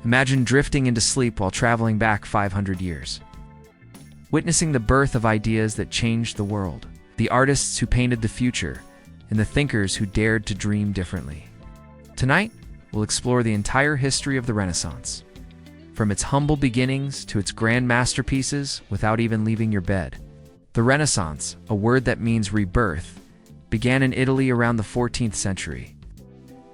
Imagine drifting into sleep while traveling back 500 years. Witnessing the birth of ideas that changed the world, the artists who painted the future, and the thinkers who dared to dream differently. Tonight, we'll explore the entire history of the Renaissance, from its humble beginnings to its grand masterpieces without even leaving your bed. The Renaissance, a word that means rebirth, began in Italy around the 14th century.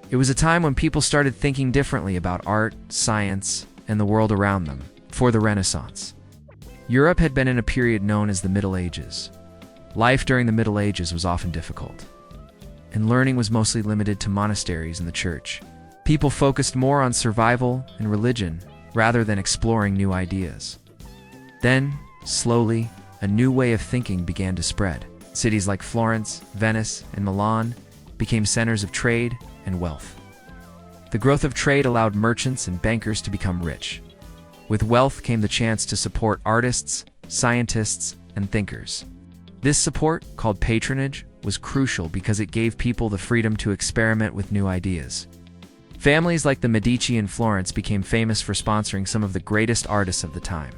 It was a time when people started thinking differently about art, science, and the world around them. For the Renaissance, Europe had been in a period known as the Middle Ages. Life during the Middle Ages was often difficult, and learning was mostly limited to monasteries and the church. People focused more on survival and religion rather than exploring new ideas. Then, slowly, a new way of thinking began to spread. Cities like Florence, Venice, and Milan became centers of trade and wealth. The growth of trade allowed merchants and bankers to become rich. With wealth came the chance to support artists, scientists, and thinkers. This support, called patronage, was crucial because it gave people the freedom to experiment with new ideas. Families like the Medici in Florence became famous for sponsoring some of the greatest artists of the time.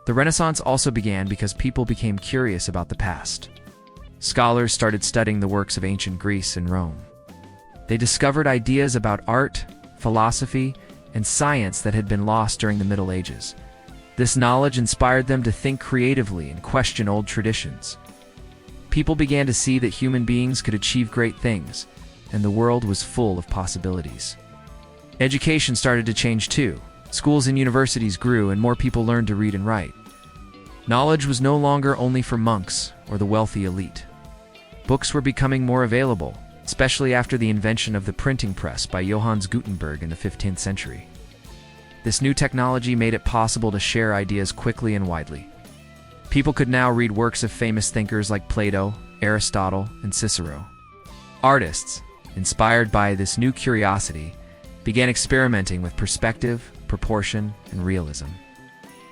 The Renaissance also began because people became curious about the past. Scholars started studying the works of ancient Greece and Rome. They discovered ideas about art, philosophy, and science that had been lost during the Middle Ages. This knowledge inspired them to think creatively and question old traditions. People began to see that human beings could achieve great things, and the world was full of possibilities. Education started to change too. Schools and universities grew, and more people learned to read and write. Knowledge was no longer only for monks or the wealthy elite. Books were becoming more available, especially after the invention of the printing press by Johannes Gutenberg in the 15th century. This new technology made it possible to share ideas quickly and widely. People could now read works of famous thinkers like Plato, Aristotle, and Cicero. Artists, inspired by this new curiosity, began experimenting with perspective, proportion, and realism.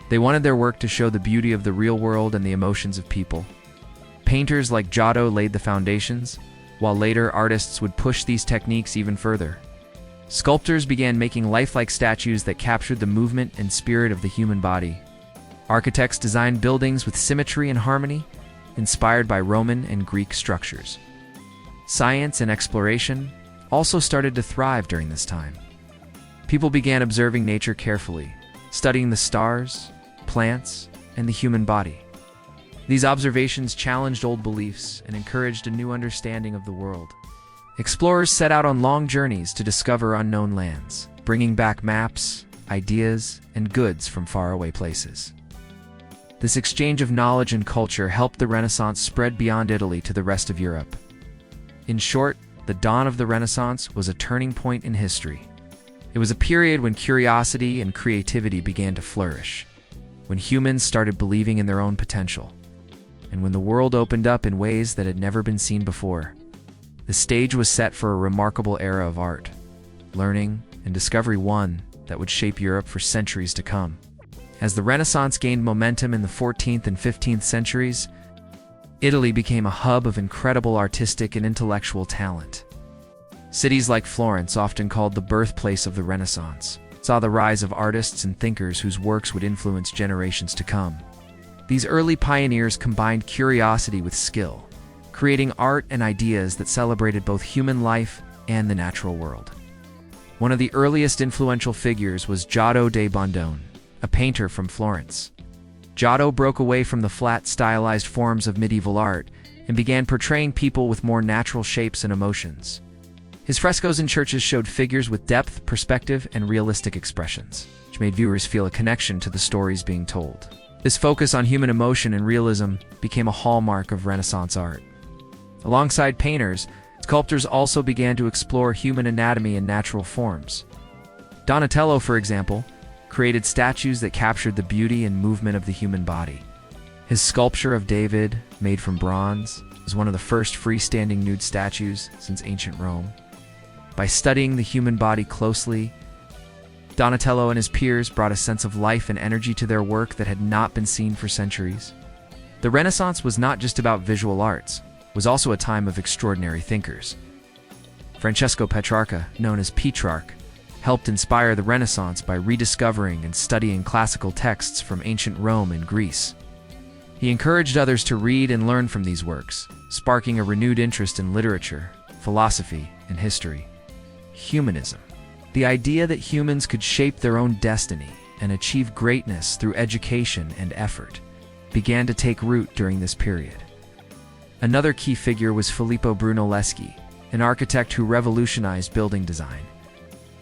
They wanted their work to show the beauty of the real world and the emotions of people. Painters like Giotto laid the foundations, while later artists would push these techniques even further. Sculptors began making lifelike statues that captured the movement and spirit of the human body. Architects designed buildings with symmetry and harmony, inspired by Roman and Greek structures. Science and exploration also started to thrive during this time. People began observing nature carefully, studying the stars, plants, and the human body. These observations challenged old beliefs and encouraged a new understanding of the world. Explorers set out on long journeys to discover unknown lands, bringing back maps, ideas, and goods from faraway places. This exchange of knowledge and culture helped the Renaissance spread beyond Italy to the rest of Europe. In short, the dawn of the Renaissance was a turning point in history. It was a period when curiosity and creativity began to flourish, when humans started believing in their own potential, and when the world opened up in ways that had never been seen before. The stage was set for a remarkable era of art, learning, and discovery, one that would shape Europe for centuries to come. As the Renaissance gained momentum in the 14th and 15th centuries, Italy became a hub of incredible artistic and intellectual talent. Cities like Florence, often called the birthplace of the Renaissance, saw the rise of artists and thinkers whose works would influence generations to come. These early pioneers combined curiosity with skill, creating art and ideas that celebrated both human life and the natural world. One of the earliest influential figures was Giotto da Bondone, a painter from Florence. Giotto broke away from the flat, stylized forms of medieval art and began portraying people with more natural shapes and emotions. His frescoes in churches showed figures with depth, perspective, and realistic expressions, which made viewers feel a connection to the stories being told. This focus on human emotion and realism became a hallmark of Renaissance art. Alongside painters, sculptors also began to explore human anatomy and natural forms. Donatello, for example, created statues that captured the beauty and movement of the human body. His sculpture of David, made from bronze, was one of the first freestanding nude statues since ancient Rome. By studying the human body closely, Donatello and his peers brought a sense of life and energy to their work that had not been seen for centuries. The Renaissance was not just about visual arts, it was also a time of extraordinary thinkers. Francesco Petrarca, known as Petrarch, helped inspire the Renaissance by rediscovering and studying classical texts from ancient Rome and Greece. He encouraged others to read and learn from these works, sparking a renewed interest in literature, philosophy, and history. Humanism. The idea that humans could shape their own destiny and achieve greatness through education and effort began to take root during this period. Another key figure was Filippo Brunelleschi, an architect who revolutionized building design.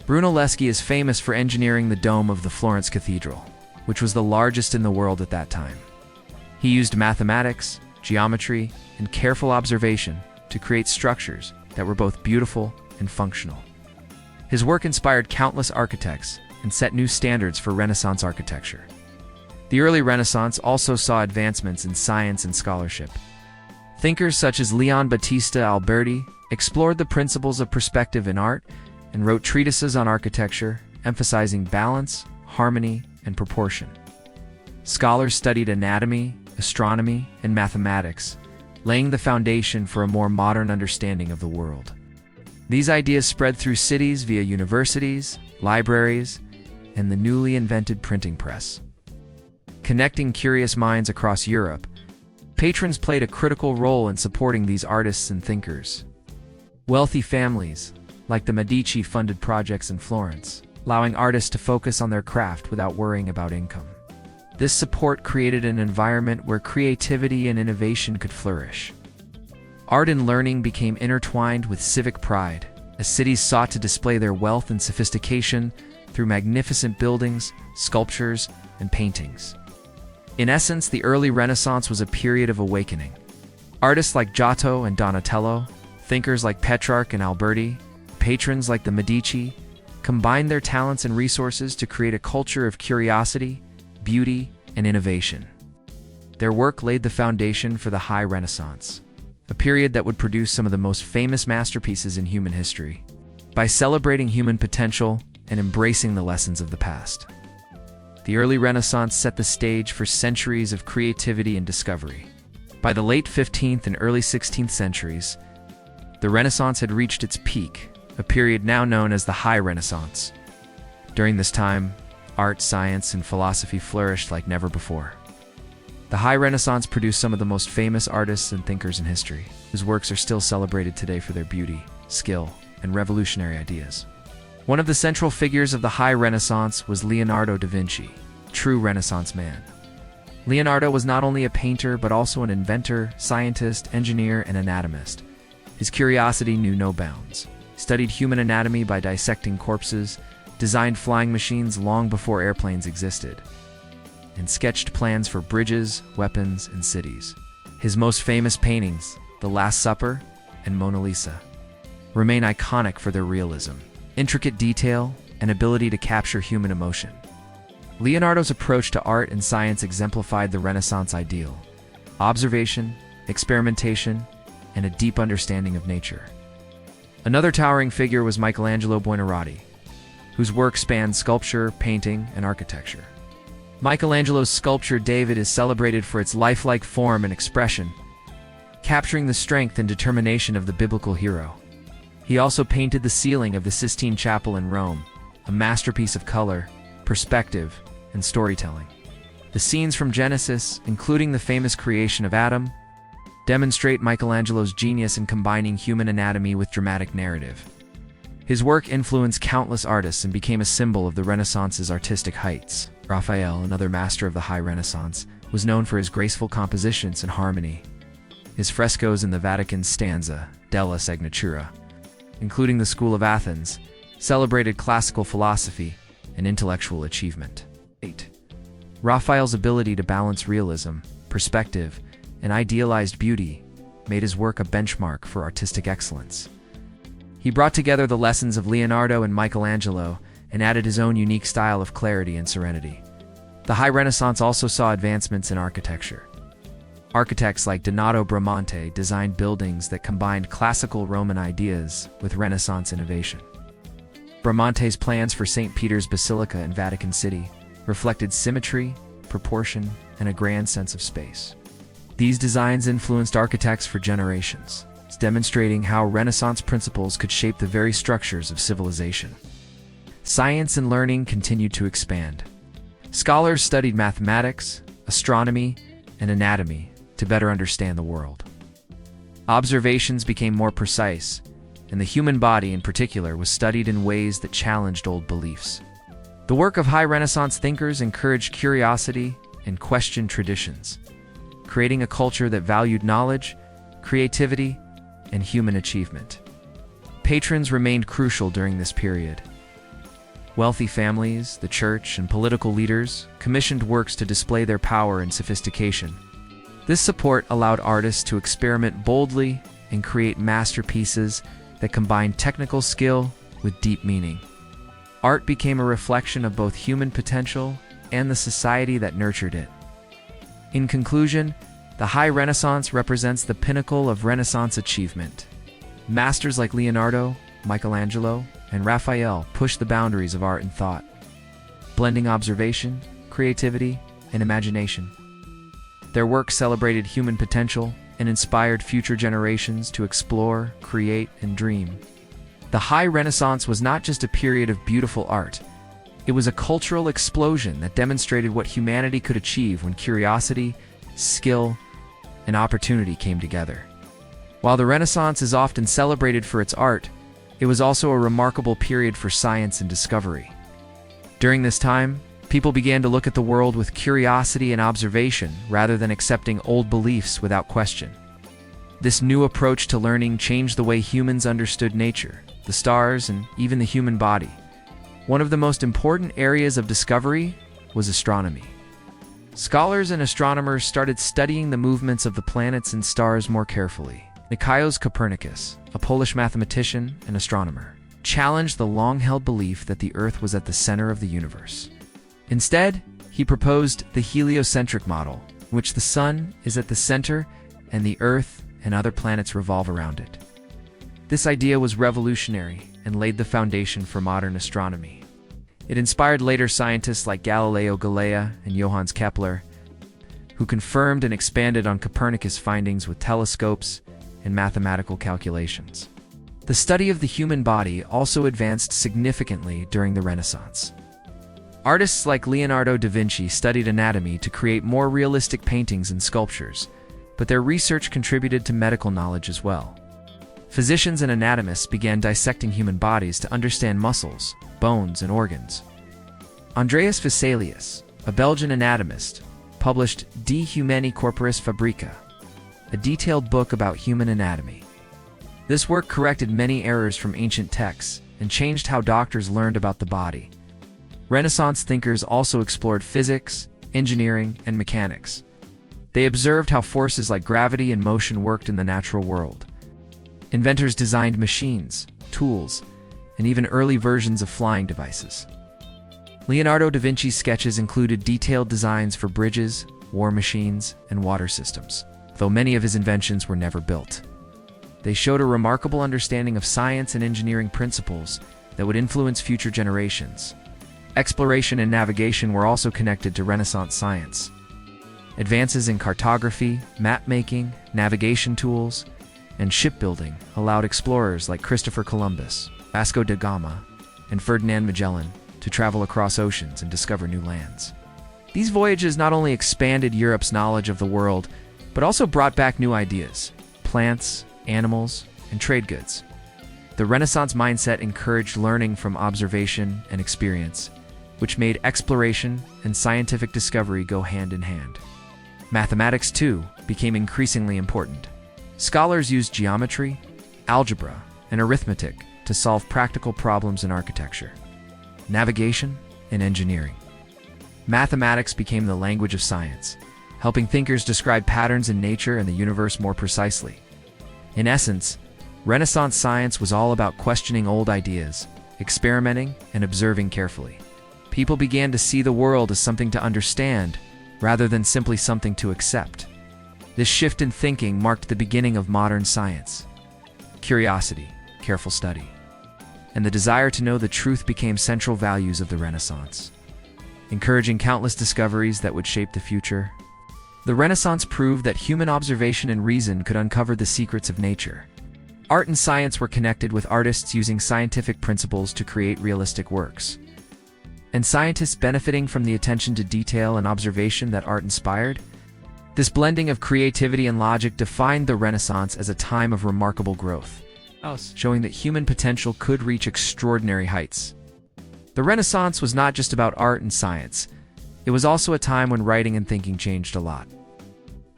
Brunelleschi is famous for engineering the dome of the Florence Cathedral, which was the largest in the world at that time. He used mathematics, geometry, and careful observation to create structures that were both beautiful and functional. His work inspired countless architects and set new standards for Renaissance architecture. The early Renaissance also saw advancements in science and scholarship. Thinkers such as Leon Battista Alberti explored the principles of perspective in art and wrote treatises on architecture, emphasizing balance, harmony, and proportion. Scholars studied anatomy, astronomy, and mathematics, laying the foundation for a more modern understanding of the world. These ideas spread through cities via universities, libraries, and the newly invented printing press. Connecting curious minds across Europe, patrons played a critical role in supporting these artists and thinkers. Wealthy families, like the Medici, funded projects in Florence, allowing artists to focus on their craft without worrying about income. This support created an environment where creativity and innovation could flourish. Art and learning became intertwined with civic pride, as cities sought to display their wealth and sophistication through magnificent buildings, sculptures, and paintings. In essence, the early Renaissance was a period of awakening. Artists like Giotto and Donatello, thinkers like Petrarch and Alberti, patrons like the Medici, combined their talents and resources to create a culture of curiosity, beauty, and innovation. Their work laid the foundation for the High Renaissance, a period that would produce some of the most famous masterpieces in human history. By celebrating human potential and embracing the lessons of the past, the early Renaissance set the stage for centuries of creativity and discovery. By the late 15th and early 16th centuries, the Renaissance had reached its peak, a period now known as the High Renaissance. During this time, art, science, and philosophy flourished like never before. The High Renaissance produced some of the most famous artists and thinkers in history, whose works are still celebrated today for their beauty, skill, and revolutionary ideas. One of the central figures of the High Renaissance was Leonardo da Vinci, true Renaissance man. Leonardo was not only a painter but also an inventor, scientist, engineer, and anatomist. His curiosity knew no bounds. He studied human anatomy by dissecting corpses, designed flying machines long before airplanes existed, and sketched plans for bridges, weapons, and cities. His most famous paintings, The Last Supper and Mona Lisa, remain iconic for their realism, intricate detail, and ability to capture human emotion. Leonardo's approach to art and science exemplified the Renaissance ideal: observation, experimentation, and a deep understanding of nature. Another towering figure was Michelangelo Buonarroti, whose work spanned sculpture, painting, and architecture. Michelangelo's sculpture David is celebrated for its lifelike form and expression, capturing the strength and determination of the biblical hero. He also painted the ceiling of the Sistine Chapel in Rome, a masterpiece of color, perspective, and storytelling. The scenes from Genesis, including the famous creation of Adam, demonstrate Michelangelo's genius in combining human anatomy with dramatic narrative. His work influenced countless artists and became a symbol of the Renaissance's artistic heights. Raphael, another master of the High Renaissance, was known for his graceful compositions and harmony. His frescoes in the Vatican's stanza, Della Signatura, including the School of Athens, celebrated classical philosophy and intellectual achievement. 8. Raphael's ability to balance realism, perspective, and idealized beauty made his work a benchmark for artistic excellence. He brought together the lessons of Leonardo and Michelangelo and added his own unique style of clarity and serenity. The High Renaissance also saw advancements in architecture. Architects like Donato Bramante designed buildings that combined classical Roman ideas with Renaissance innovation. Bramante's plans for St. Peter's Basilica in Vatican City reflected symmetry, proportion, and a grand sense of space. These designs influenced architects for generations, demonstrating how Renaissance principles could shape the very structures of civilization. science and learning continued to expand. Scholars studied mathematics, astronomy, and anatomy to better understand the world. Observations became more precise, and the human body in particular was studied in ways that challenged old beliefs. The work of high Renaissance thinkers encouraged curiosity and questioned traditions, creating a culture that valued knowledge, creativity, and human achievement. Patrons remained crucial during this period. Wealthy families, the church, and political leaders commissioned works to display their power and sophistication. This support allowed artists to experiment boldly and create masterpieces that combined technical skill with deep meaning. Art became a reflection of both human potential and the society that nurtured it. In conclusion, the High Renaissance represents the pinnacle of Renaissance achievement. Masters like Leonardo, Michelangelo, and Raphael pushed the boundaries of art and thought, blending observation, creativity, and imagination. Their work celebrated human potential and inspired future generations to explore, create, and dream. The High Renaissance was not just a period of beautiful art. It was a cultural explosion that demonstrated what humanity could achieve when curiosity, skill, and opportunity came together. While the Renaissance is often celebrated for its art, it was also a remarkable period for science and discovery. During this time, people began to look at the world with curiosity and observation rather than accepting old beliefs without question. This new approach to learning changed the way humans understood nature, the stars, and even the human body. One of the most important areas of discovery was astronomy. Scholars and astronomers started studying the movements of the planets and stars more carefully. Nicolaus Copernicus, a Polish mathematician and astronomer, challenged the long-held belief that the Earth was at the center of the universe. Instead, he proposed the heliocentric model, in which the Sun is at the center and the Earth and other planets revolve around it. This idea was revolutionary and laid the foundation for modern astronomy. It inspired later scientists like Galileo Galilei and Johannes Kepler, who confirmed and expanded on Copernicus' findings with telescopes and mathematical calculations. The study of the human body also advanced significantly during the Renaissance. Artists like Leonardo da Vinci studied anatomy to create more realistic paintings and sculptures, but their research contributed to medical knowledge as well. Physicians and anatomists began dissecting human bodies to understand muscles, bones, and organs. Andreas Vesalius, a Belgian anatomist, published De Humani Corporis Fabrica, a detailed book about human anatomy. This work corrected many errors from ancient texts and changed how doctors learned about the body. Renaissance thinkers also explored physics, engineering, and mechanics. They observed how forces like gravity and motion worked in the natural world. Inventors designed machines, tools, and even early versions of flying devices. Leonardo da Vinci's sketches included detailed designs for bridges, war machines, and water systems, though many of his inventions were never built. They showed a remarkable understanding of science and engineering principles that would influence future generations. Exploration and navigation were also connected to Renaissance science. Advances in cartography, map-making, navigation tools, and shipbuilding allowed explorers like Christopher Columbus, Vasco da Gama, and Ferdinand Magellan to travel across oceans and discover new lands. These voyages not only expanded Europe's knowledge of the world, but also brought back new ideas, plants, animals, and trade goods. The Renaissance mindset encouraged learning from observation and experience, which made exploration and scientific discovery go hand in hand. Mathematics, too, became increasingly important. Scholars used geometry, algebra, and arithmetic to solve practical problems in architecture, navigation, and engineering. Mathematics became the language of science, helping thinkers describe patterns in nature and the universe more precisely. In essence, Renaissance science was all about questioning old ideas, experimenting, and observing carefully. People began to see the world as something to understand, rather than simply something to accept. This shift in thinking marked the beginning of modern science. Curiosity, careful study, and the desire to know the truth became central values of the Renaissance, encouraging countless discoveries that would shape the future. The Renaissance proved that human observation and reason could uncover the secrets of nature. Art and science were connected, with artists using scientific principles to create realistic works, and scientists benefiting from the attention to detail and observation that art inspired. This blending of creativity and logic defined the Renaissance as a time of remarkable growth, showing that human potential could reach extraordinary heights. The Renaissance was not just about art and science. It was also a time when writing and thinking changed a lot.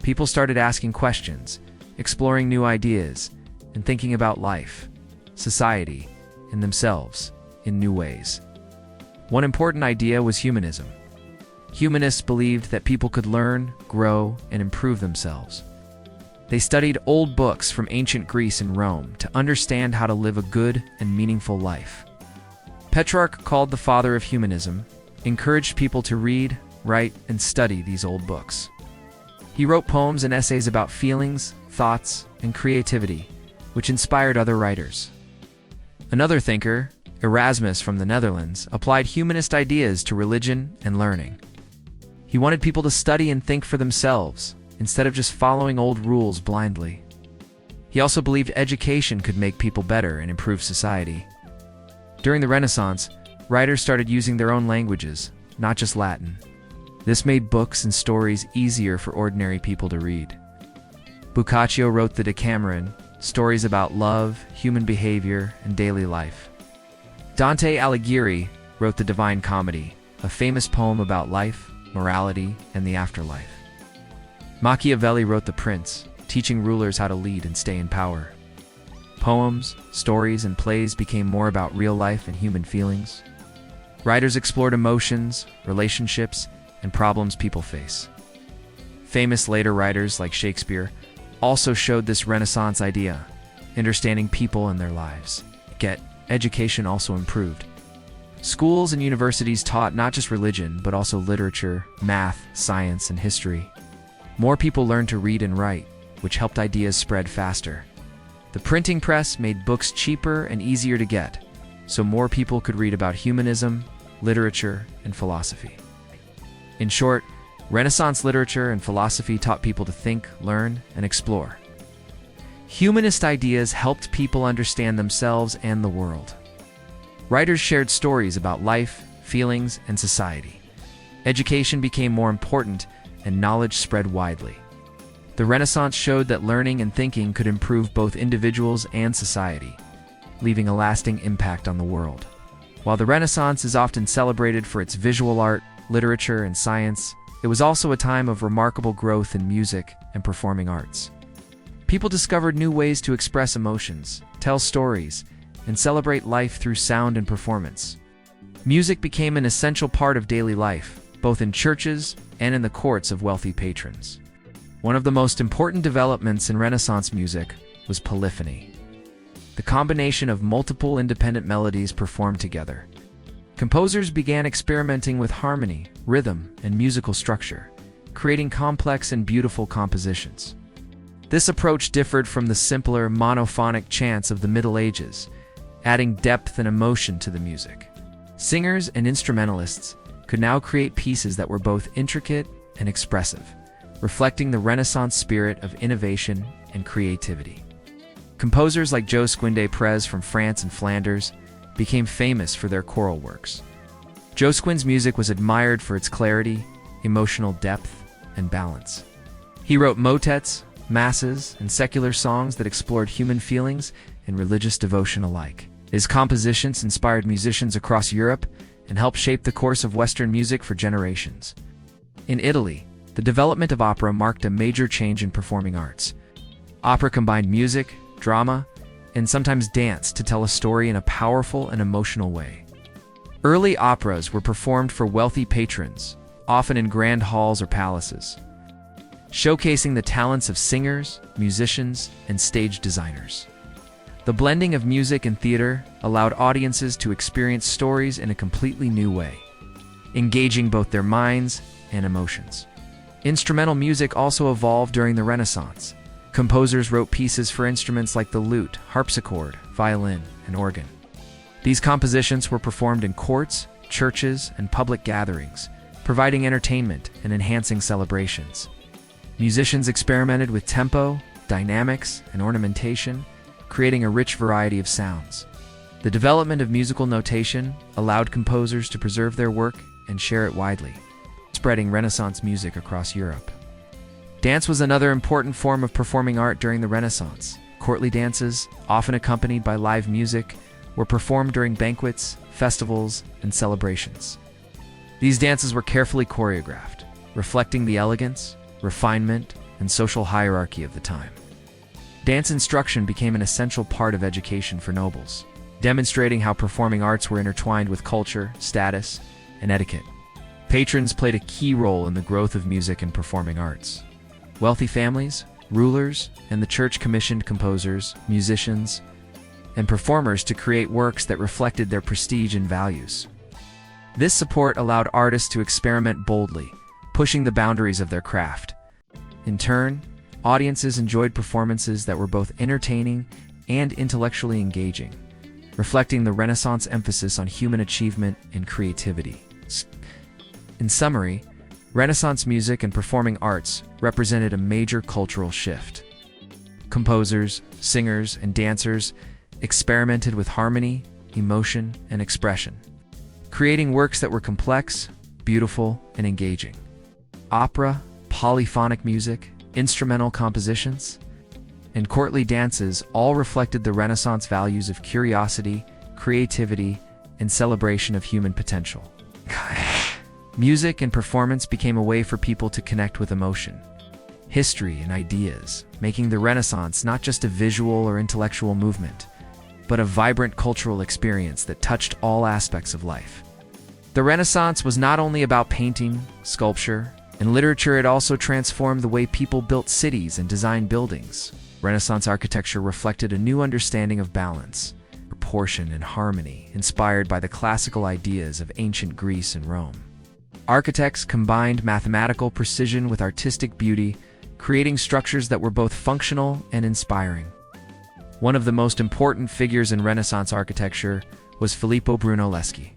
People started asking questions, exploring new ideas, and thinking about life, society, and themselves in new ways. One important idea was humanism. Humanists believed that people could learn, grow, and improve themselves. They studied old books from ancient Greece and Rome to understand how to live a good and meaningful life. Petrarch, called the father of humanism, encouraged people to read, write, and study these old books. He wrote poems and essays about feelings, thoughts, and creativity, which inspired other writers. Another thinker, Erasmus from the Netherlands, applied humanist ideas to religion and learning. He wanted people to study and think for themselves, instead of just following old rules blindly. He also believed education could make people better and improve society. During the Renaissance, writers started using their own languages, not just Latin. This made books and stories easier for ordinary people to read. Boccaccio wrote the Decameron, stories about love, human behavior, and daily life. Dante Alighieri wrote the Divine Comedy, a famous poem about life, morality, and the afterlife. Machiavelli wrote The Prince, teaching rulers how to lead and stay in power. Poems, stories, and plays became more about real life and human feelings. Writers explored emotions, relationships, and problems people face. Famous later writers like Shakespeare also showed this Renaissance idea, understanding people and their lives. Yet, education also improved. Schools and universities taught not just religion, but also literature, math, science, and history. More people learned to read and write, which helped ideas spread faster. The printing press made books cheaper and easier to get, so more people could read about humanism, literature, and philosophy. In short, Renaissance literature and philosophy taught people to think, learn, and explore. Humanist ideas helped people understand themselves and the world. Writers shared stories about life, feelings, and society. Education became more important, and knowledge spread widely. The Renaissance showed that learning and thinking could improve both individuals and society, leaving a lasting impact on the world. While the Renaissance is often celebrated for its visual art, literature, and science, it was also a time of remarkable growth in music and performing arts. People discovered new ways to express emotions, tell stories, and celebrate life through sound and performance. Music became an essential part of daily life, both in churches and in the courts of wealthy patrons. One of the most important developments in Renaissance music was polyphony, the combination of multiple independent melodies performed together. Composers began experimenting with harmony, rhythm, and musical structure, creating complex and beautiful compositions. This approach differed from the simpler, monophonic chants of the Middle Ages, adding depth and emotion to the music. Singers and instrumentalists could now create pieces that were both intricate and expressive, reflecting the Renaissance spirit of innovation and creativity. Composers like Josquin-des-Prez from France and Flanders became famous for their choral works. Josquin's music was admired for its clarity, emotional depth, and balance. He wrote motets, masses, and secular songs that explored human feelings and religious devotion alike. His compositions inspired musicians across Europe and helped shape the course of Western music for generations. In Italy, the development of opera marked a major change in performing arts. Opera combined music, drama, and sometimes dance to tell a story in a powerful and emotional way. Early operas were performed for wealthy patrons, often in grand halls or palaces, showcasing the talents of singers, musicians, and stage designers. The blending of music and theater allowed audiences to experience stories in a completely new way, engaging both their minds and emotions. Instrumental music also evolved during the Renaissance. Composers wrote pieces for instruments like the lute, harpsichord, violin, and organ. These compositions were performed in courts, churches, and public gatherings, providing entertainment and enhancing celebrations. Musicians experimented with tempo, dynamics, and ornamentation, creating a rich variety of sounds. The development of musical notation allowed composers to preserve their work and share it widely, spreading Renaissance music across Europe. Dance was another important form of performing art during the Renaissance. Courtly dances, often accompanied by live music, were performed during banquets, festivals, and celebrations. These dances were carefully choreographed, reflecting the elegance, refinement, and social hierarchy of the time. Dance instruction became an essential part of education for nobles, demonstrating how performing arts were intertwined with culture, status, and etiquette. Patrons played a key role in the growth of music and performing arts. Wealthy families, rulers, and the church commissioned composers, musicians, and performers to create works that reflected their prestige and values. This support allowed artists to experiment boldly, pushing the boundaries of their craft. In turn, audiences enjoyed performances that were both entertaining and intellectually engaging, reflecting the Renaissance emphasis on human achievement and creativity. In summary, Renaissance music and performing arts represented a major cultural shift. Composers, singers, and dancers experimented with harmony, emotion, and expression, creating works that were complex, beautiful, and engaging. Opera, polyphonic music, instrumental compositions, and courtly dances all reflected the Renaissance values of curiosity, creativity, and celebration of human potential. Music and performance became a way for people to connect with emotion, history, and ideas, making the Renaissance not just a visual or intellectual movement, but a vibrant cultural experience that touched all aspects of life. The Renaissance was not only about painting, sculpture, and literature, it also transformed the way people built cities and designed buildings. Renaissance architecture reflected a new understanding of balance, proportion, and harmony, inspired by the classical ideas of ancient Greece and Rome. Architects combined mathematical precision with artistic beauty, creating structures that were both functional and inspiring. One of the most important figures in Renaissance architecture was Filippo Brunelleschi.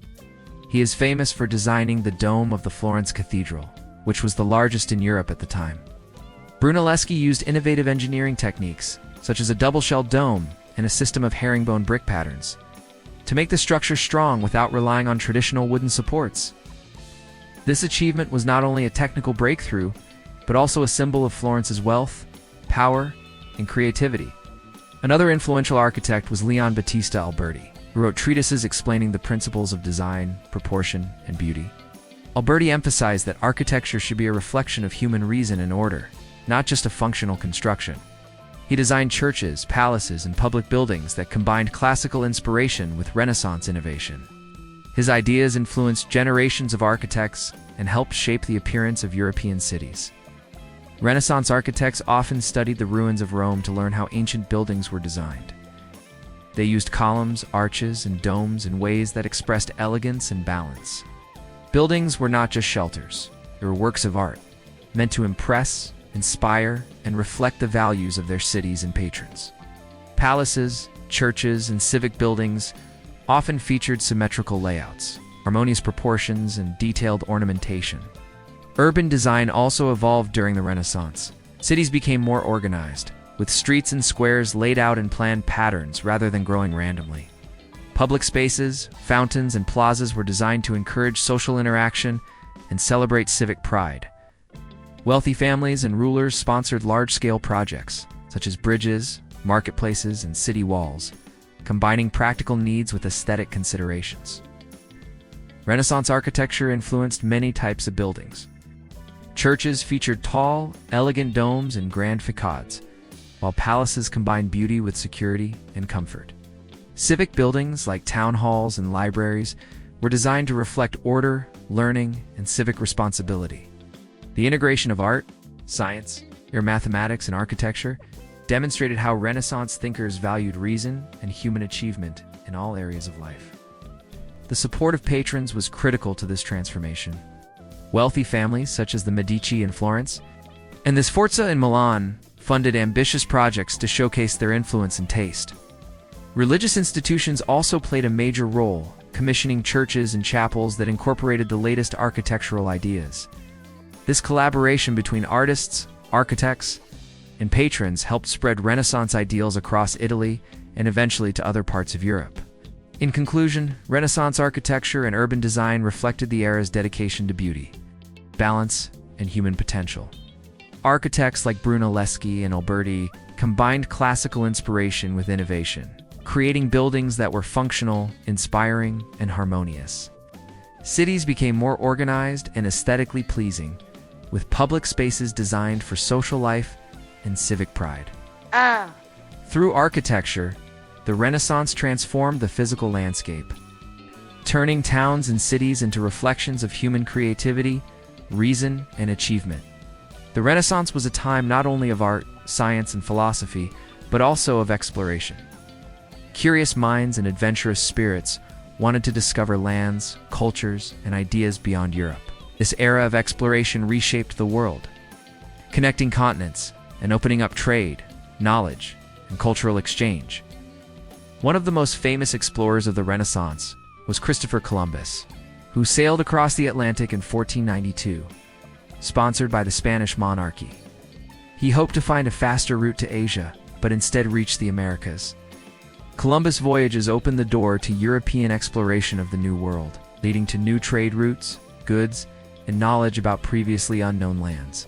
He is famous for designing the dome of the Florence Cathedral, which was the largest in Europe at the time. Brunelleschi used innovative engineering techniques, such as a double-shelled dome and a system of herringbone brick patterns, to make the structure strong without relying on traditional wooden supports. This achievement was not only a technical breakthrough, but also a symbol of Florence's wealth, power, and creativity. Another influential architect was Leon Battista Alberti, who wrote treatises explaining the principles of design, proportion, and beauty. Alberti emphasized that architecture should be a reflection of human reason and order, not just a functional construction. He designed churches, palaces, and public buildings that combined classical inspiration with Renaissance innovation. His ideas influenced generations of architects and helped shape the appearance of European cities. Renaissance architects often studied the ruins of Rome to learn how ancient buildings were designed. They used columns, arches, and domes in ways that expressed elegance and balance. Buildings were not just shelters, they were works of art, meant to impress, inspire, and reflect the values of their cities and patrons. Palaces, churches, and civic buildings often featured symmetrical layouts, harmonious proportions, and detailed ornamentation. Urban design also evolved during the Renaissance. Cities became more organized, with streets and squares laid out in planned patterns rather than growing randomly. Public spaces, fountains, and plazas were designed to encourage social interaction and celebrate civic pride. Wealthy families and rulers sponsored large-scale projects, such as bridges, marketplaces, and city walls, combining practical needs with aesthetic considerations. Renaissance architecture influenced many types of buildings. Churches featured tall, elegant domes and grand facades, while palaces combined beauty with security and comfort. Civic buildings like town halls and libraries were designed to reflect order, learning, and civic responsibility. The integration of art, science, mathematics, and architecture demonstrated how Renaissance thinkers valued reason and human achievement in all areas of life. The support of patrons was critical to this transformation. Wealthy families such as the Medici in Florence and the Sforza in Milan funded ambitious projects to showcase their influence and taste. Religious institutions also played a major role, commissioning churches and chapels that incorporated the latest architectural ideas. This collaboration between artists, architects, and patrons helped spread Renaissance ideals across Italy and eventually to other parts of Europe. In conclusion, Renaissance architecture and urban design reflected the era's dedication to beauty, balance, and human potential. Architects like Brunelleschi and Alberti combined classical inspiration with innovation, creating buildings that were functional, inspiring, and harmonious. Cities became more organized and aesthetically pleasing, with public spaces designed for social life and civic pride. Through architecture, the Renaissance transformed the physical landscape, turning towns and cities into reflections of human creativity, reason, and achievement. The Renaissance was a time not only of art, science, and philosophy, but also of exploration. Curious minds and adventurous spirits wanted to discover lands, cultures, and ideas beyond Europe. This era of exploration reshaped the world, connecting continents and opening up trade, knowledge, and cultural exchange. One of the most famous explorers of the Renaissance was Christopher Columbus, who sailed across the Atlantic in 1492, sponsored by the Spanish monarchy. He hoped to find a faster route to Asia, but instead reached the Americas. Columbus' voyages opened the door to European exploration of the New World, leading to new trade routes, goods, and knowledge about previously unknown lands.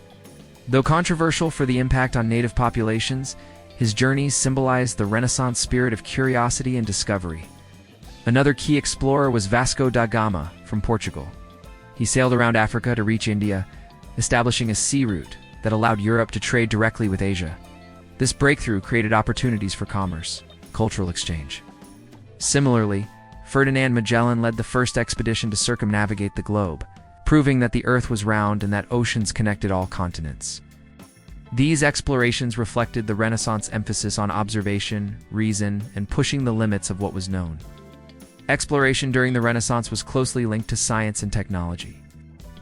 Though controversial for the impact on native populations, his journeys symbolized the Renaissance spirit of curiosity and discovery. Another key explorer was Vasco da Gama from Portugal. He sailed around Africa to reach India, establishing a sea route that allowed Europe to trade directly with Asia. This breakthrough created opportunities for commerce, cultural exchange. Similarly, Ferdinand Magellan led the first expedition to circumnavigate the globe, proving that the Earth was round and that oceans connected all continents. These explorations reflected the Renaissance emphasis on observation, reason, and pushing the limits of what was known. Exploration during the Renaissance was closely linked to science and technology.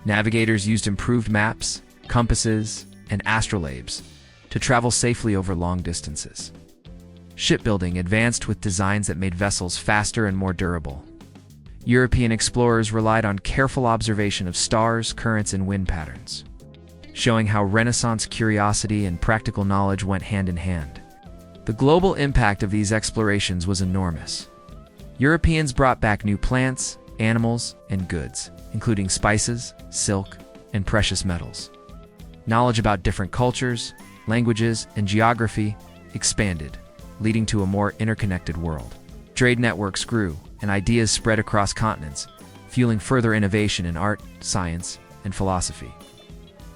Navigators used improved maps, compasses, and astrolabes to travel safely over long distances. Shipbuilding advanced with designs that made vessels faster and more durable. European explorers relied on careful observation of stars, currents, and wind patterns, showing how Renaissance curiosity and practical knowledge went hand in hand. The global impact of these explorations was enormous. Europeans brought back new plants, animals, and goods, including spices, silk, and precious metals. Knowledge about different cultures, languages, and geography expanded, leading to a more interconnected world. Trade networks grew, and ideas spread across continents, fueling further innovation in art, science, and philosophy.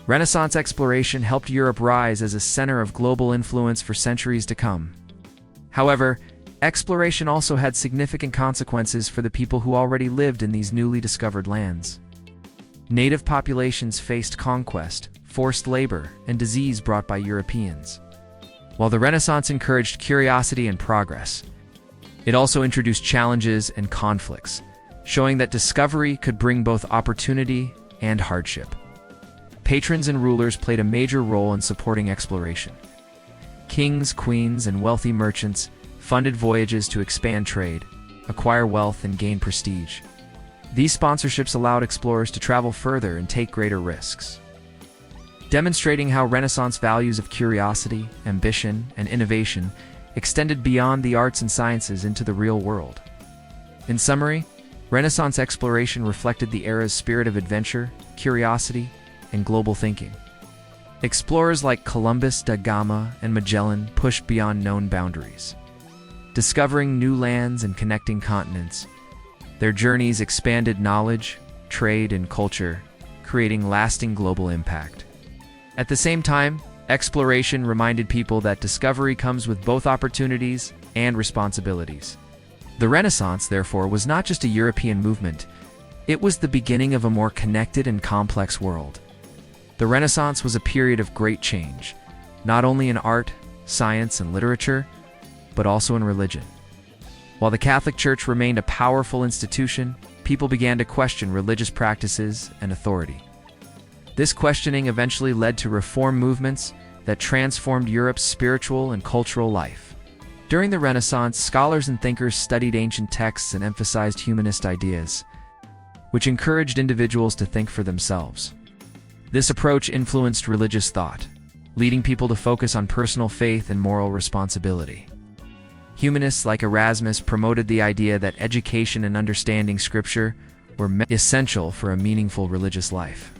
Renaissance exploration helped Europe rise as a center of global influence for centuries to come. However, exploration also had significant consequences for the people who already lived in these newly discovered lands. Native populations faced conquest, forced labor, and disease brought by Europeans. While the Renaissance encouraged curiosity and progress, it also introduced challenges and conflicts, showing that discovery could bring both opportunity and hardship. Patrons and rulers played a major role in supporting exploration. Kings, queens, and wealthy merchants funded voyages to expand trade, acquire wealth, and gain prestige. These sponsorships allowed explorers to travel further and take greater risks, demonstrating how Renaissance values of curiosity, ambition, and innovation extended beyond the arts and sciences into the real world. In summary, Renaissance exploration reflected the era's spirit of adventure, curiosity, and global thinking. Explorers like Columbus, da Gama, and Magellan pushed beyond known boundaries, discovering new lands and connecting continents. Their journeys expanded knowledge, trade, and culture, creating lasting global impact. At the same time, exploration reminded people that discovery comes with both opportunities and responsibilities. The Renaissance, therefore, was not just a European movement. It was the beginning of a more connected and complex world. The Renaissance was a period of great change, not only in art, science, and literature, but also in religion. While the Catholic Church remained a powerful institution, people began to question religious practices and authority. This questioning eventually led to reform movements that transformed Europe's spiritual and cultural life. During the Renaissance, scholars and thinkers studied ancient texts and emphasized humanist ideas, which encouraged individuals to think for themselves. This approach influenced religious thought, leading people to focus on personal faith and moral responsibility. Humanists like Erasmus promoted the idea that education and understanding Scripture were essential for a meaningful religious life.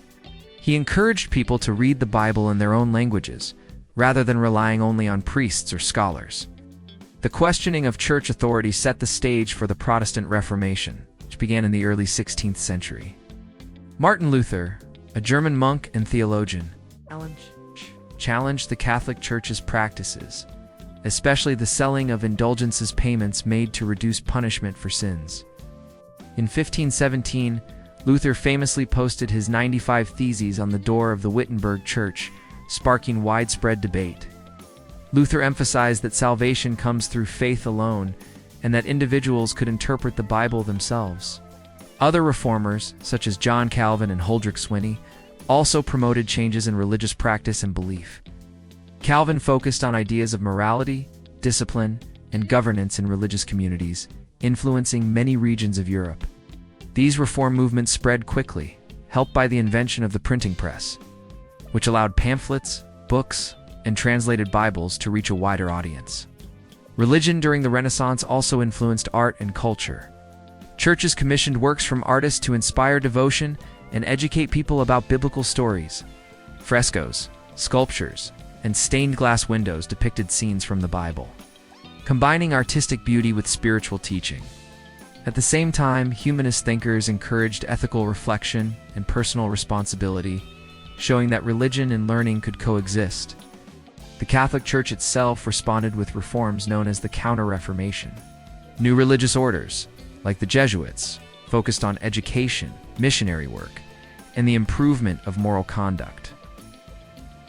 He encouraged people to read the Bible in their own languages, rather than relying only on priests or scholars. The questioning of church authority set the stage for the Protestant Reformation, which began in the early 16th century. Martin Luther, a German monk and theologian, challenged the Catholic Church's practices, especially the selling of indulgences payments made to reduce punishment for sins. In 1517, Luther famously posted his 95 Theses on the door of the Wittenberg Church, sparking widespread debate. Luther emphasized that salvation comes through faith alone, and that individuals could interpret the Bible themselves. Other reformers, such as John Calvin and Huldrych Zwingli, also promoted changes in religious practice and belief. Calvin focused on ideas of morality, discipline, and governance in religious communities, influencing many regions of Europe. These reform movements spread quickly, helped by the invention of the printing press, which allowed pamphlets, books, and translated Bibles to reach a wider audience. Religion during the Renaissance also influenced art and culture. Churches commissioned works from artists to inspire devotion and educate people about biblical stories. Frescoes, sculptures, and stained glass windows depicted scenes from the Bible, combining artistic beauty with spiritual teaching. At the same time, humanist thinkers encouraged ethical reflection and personal responsibility, showing that religion and learning could coexist. The Catholic Church itself responded with reforms known as the Counter-Reformation. New religious orders, like the Jesuits, focused on education, missionary work, and the improvement of moral conduct.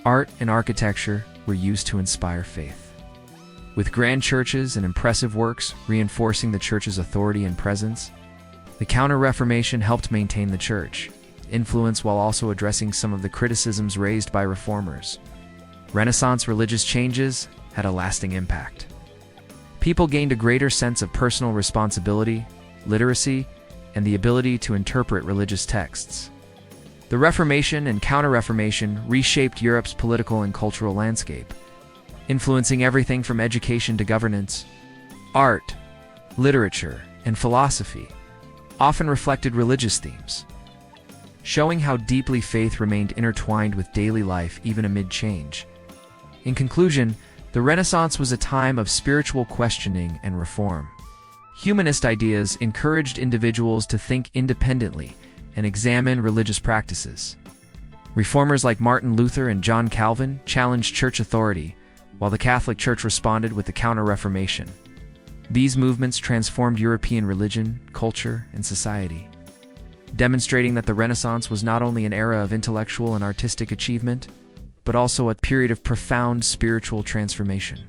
Art and architecture were used to inspire faith, with grand churches and impressive works reinforcing the Church's authority and presence. The Counter-Reformation helped maintain the Church influence while also addressing some of the criticisms raised by reformers. Renaissance religious changes had a lasting impact. People gained a greater sense of personal responsibility, literacy, and the ability to interpret religious texts. The Reformation and Counter-Reformation reshaped Europe's political and cultural landscape, influencing everything from education to governance. Art, literature, and philosophy often reflected religious themes, showing how deeply faith remained intertwined with daily life even amid change. In conclusion, the Renaissance was a time of spiritual questioning and reform. Humanist ideas encouraged individuals to think independently and examine religious practices. Reformers like Martin Luther and John Calvin challenged church authority, while the Catholic Church responded with the Counter-Reformation. These movements transformed European religion, culture, and society, demonstrating that the Renaissance was not only an era of intellectual and artistic achievement, but also a period of profound spiritual transformation.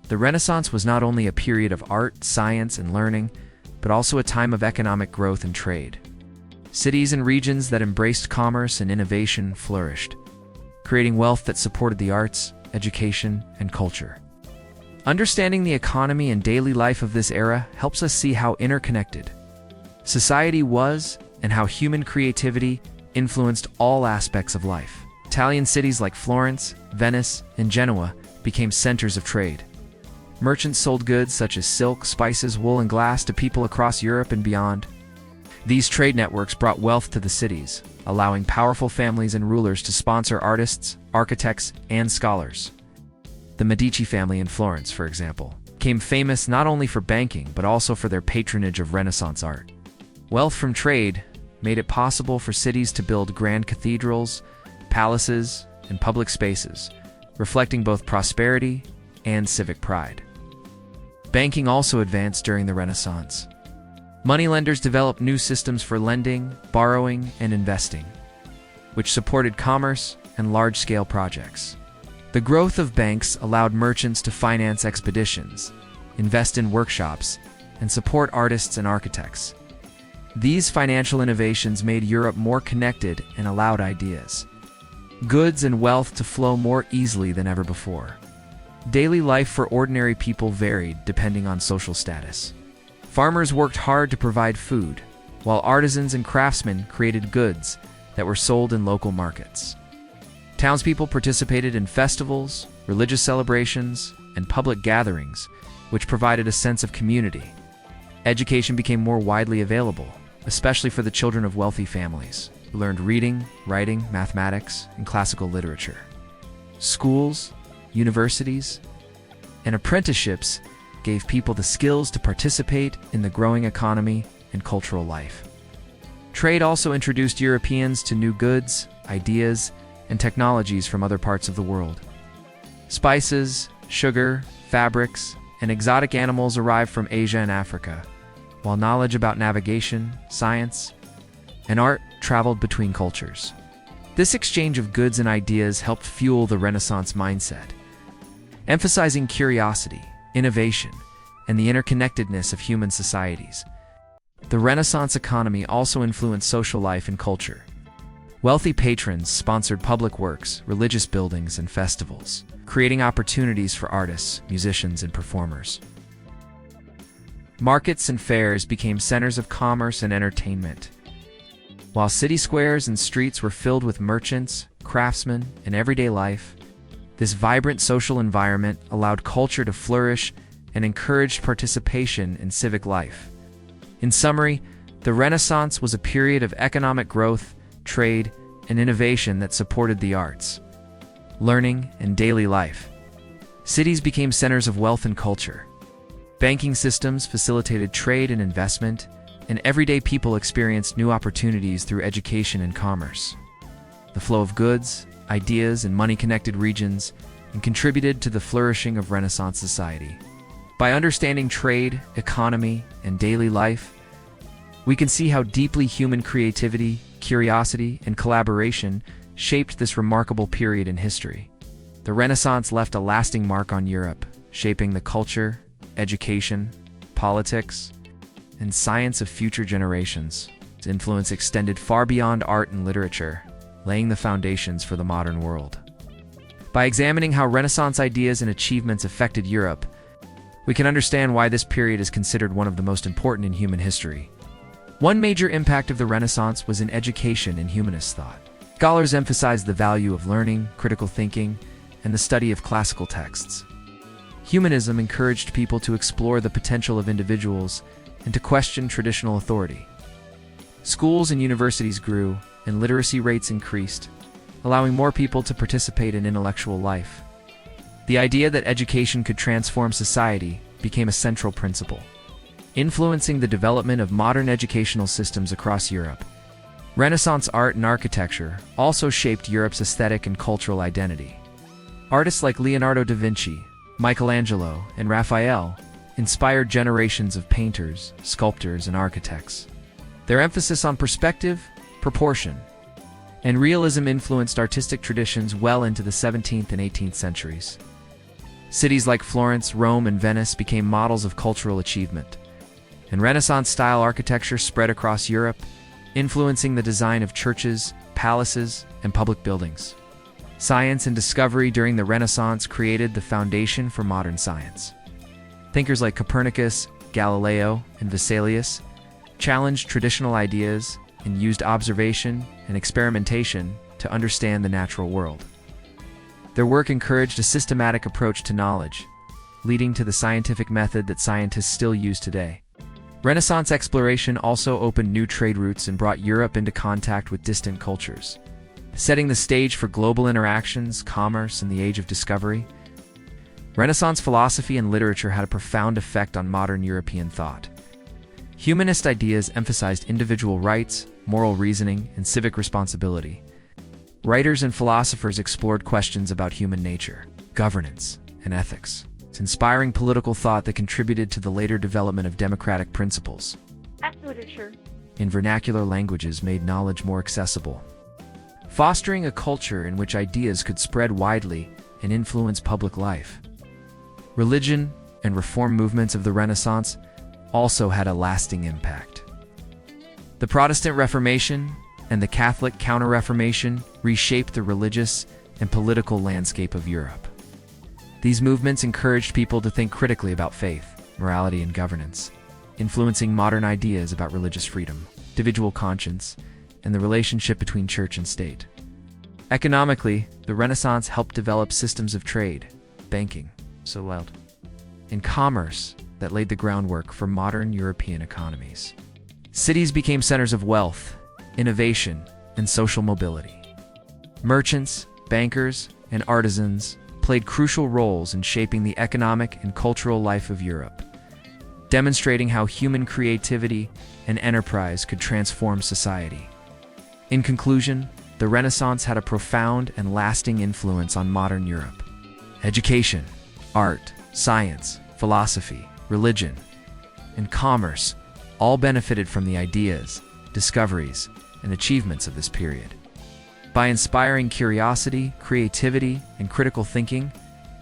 The Renaissance was not only a period of art, science, and learning, but also a time of economic growth and trade. Cities and regions that embraced commerce and innovation flourished, creating wealth that supported the arts, education, and culture. Understanding the economy and daily life of this era helps us see how interconnected society was and how human creativity influenced all aspects of life. Italian cities like Florence, Venice, and Genoa became centers of trade. Merchants sold goods such as silk, spices, wool, and glass to people across Europe and beyond. These trade networks brought wealth to the cities, allowing powerful families and rulers to sponsor artists, architects, and scholars. The Medici family in Florence, for example, became famous not only for banking but also for their patronage of Renaissance art. Wealth from trade made it possible for cities to build grand cathedrals, palaces, and public spaces, reflecting both prosperity and civic pride. Banking also advanced during the Renaissance. Moneylenders developed new systems for lending, borrowing, and investing, which supported commerce and large-scale projects. The growth of banks allowed merchants to finance expeditions, invest in workshops, and support artists and architects. These financial innovations made Europe more connected and allowed ideas, goods, and wealth to flow more easily than ever before. Daily life for ordinary people varied depending on social status. Farmers worked hard to provide food, while artisans and craftsmen created goods that were sold in local markets. Townspeople participated in festivals, religious celebrations, and public gatherings, which provided a sense of community. Education became more widely available, especially for the children of wealthy families, who learned reading, writing, mathematics, and classical literature. Schools, universities, and apprenticeships gave people the skills to participate in the growing economy and cultural life. Trade also introduced Europeans to new goods, ideas, and technologies from other parts of the world. Spices, sugar, fabrics, and exotic animals arrived from Asia and Africa, while knowledge about navigation, science, and art traveled between cultures. This exchange of goods and ideas helped fuel the Renaissance mindset, emphasizing curiosity, innovation, and the interconnectedness of human societies. The Renaissance economy also influenced social life and culture. Wealthy patrons sponsored public works, religious buildings, and festivals, creating opportunities for artists, musicians, and performers. Markets and fairs became centers of commerce and entertainment, while city squares and streets were filled with merchants, craftsmen, and everyday life. This vibrant social environment allowed culture to flourish and encouraged participation in civic life. In summary, the Renaissance was a period of economic growth, trade, and innovation that supported the arts, learning, and daily life. Cities became centers of wealth and culture. Banking systems facilitated trade and investment, and everyday people experienced new opportunities through education and commerce. The flow of goods, ideas, and money connected regions and contributed to the flourishing of Renaissance society. By understanding trade, economy, and daily life, we can see how deeply human creativity, curiosity, and collaboration shaped this remarkable period in history. The Renaissance left a lasting mark on Europe, shaping the culture, education, politics, and science of future generations. Its influence extended far beyond art and literature, laying the foundations for the modern world. By examining how Renaissance ideas and achievements affected Europe, we can understand why this period is considered one of the most important in human history. One major impact of the Renaissance was in education and humanist thought. Scholars emphasized the value of learning, critical thinking, and the study of classical texts. Humanism encouraged people to explore the potential of individuals and to question traditional authority. Schools and universities grew, and literacy rates increased, allowing more people to participate in intellectual life. The idea that education could transform society became a central principle, influencing the development of modern educational systems across Europe. Renaissance art and architecture also shaped Europe's aesthetic and cultural identity. Artists like Leonardo da Vinci, Michelangelo, and Raphael inspired generations of painters, sculptors, and architects. Their emphasis on perspective, proportion, and realism influenced artistic traditions well into the 17th and 18th centuries. Cities like Florence, Rome, and Venice became models of cultural achievement, and Renaissance-style architecture spread across Europe, influencing the design of churches, palaces, and public buildings. Science and discovery during the Renaissance created the foundation for modern science. Thinkers like Copernicus, Galileo, and Vesalius challenged traditional ideas and used observation and experimentation to understand the natural world. Their work encouraged a systematic approach to knowledge, leading to the scientific method that scientists still use today. Renaissance exploration also opened new trade routes and brought Europe into contact with distant cultures, setting the stage for global interactions, commerce, and the age of discovery. Renaissance philosophy and literature had a profound effect on modern European thought. Humanist ideas emphasized individual rights, moral reasoning, and civic responsibility. Writers and philosophers explored questions about human nature, governance, and ethics, inspiring political thought that contributed to the later development of democratic principles. Literature In vernacular languages made knowledge more accessible, fostering a culture in which ideas could spread widely and influence public life. Religion and reform movements of the Renaissance also had a lasting impact. The Protestant Reformation and the Catholic Counter-Reformation reshaped the religious and political landscape of Europe. These movements encouraged people to think critically about faith, morality, and governance, influencing modern ideas about religious freedom, individual conscience, and the relationship between church and state. Economically, the Renaissance helped develop systems of trade, banking, and commerce that laid the groundwork for modern European economies. Cities became centers of wealth, innovation, and social mobility. Merchants, bankers, and artisans played crucial roles in shaping the economic and cultural life of Europe, demonstrating how human creativity and enterprise could transform society. In conclusion, the Renaissance had a profound and lasting influence on modern Europe. Education, art, science, philosophy, religion, and commerce all benefited from the ideas, discoveries, and achievements of this period. By inspiring curiosity, creativity, and critical thinking,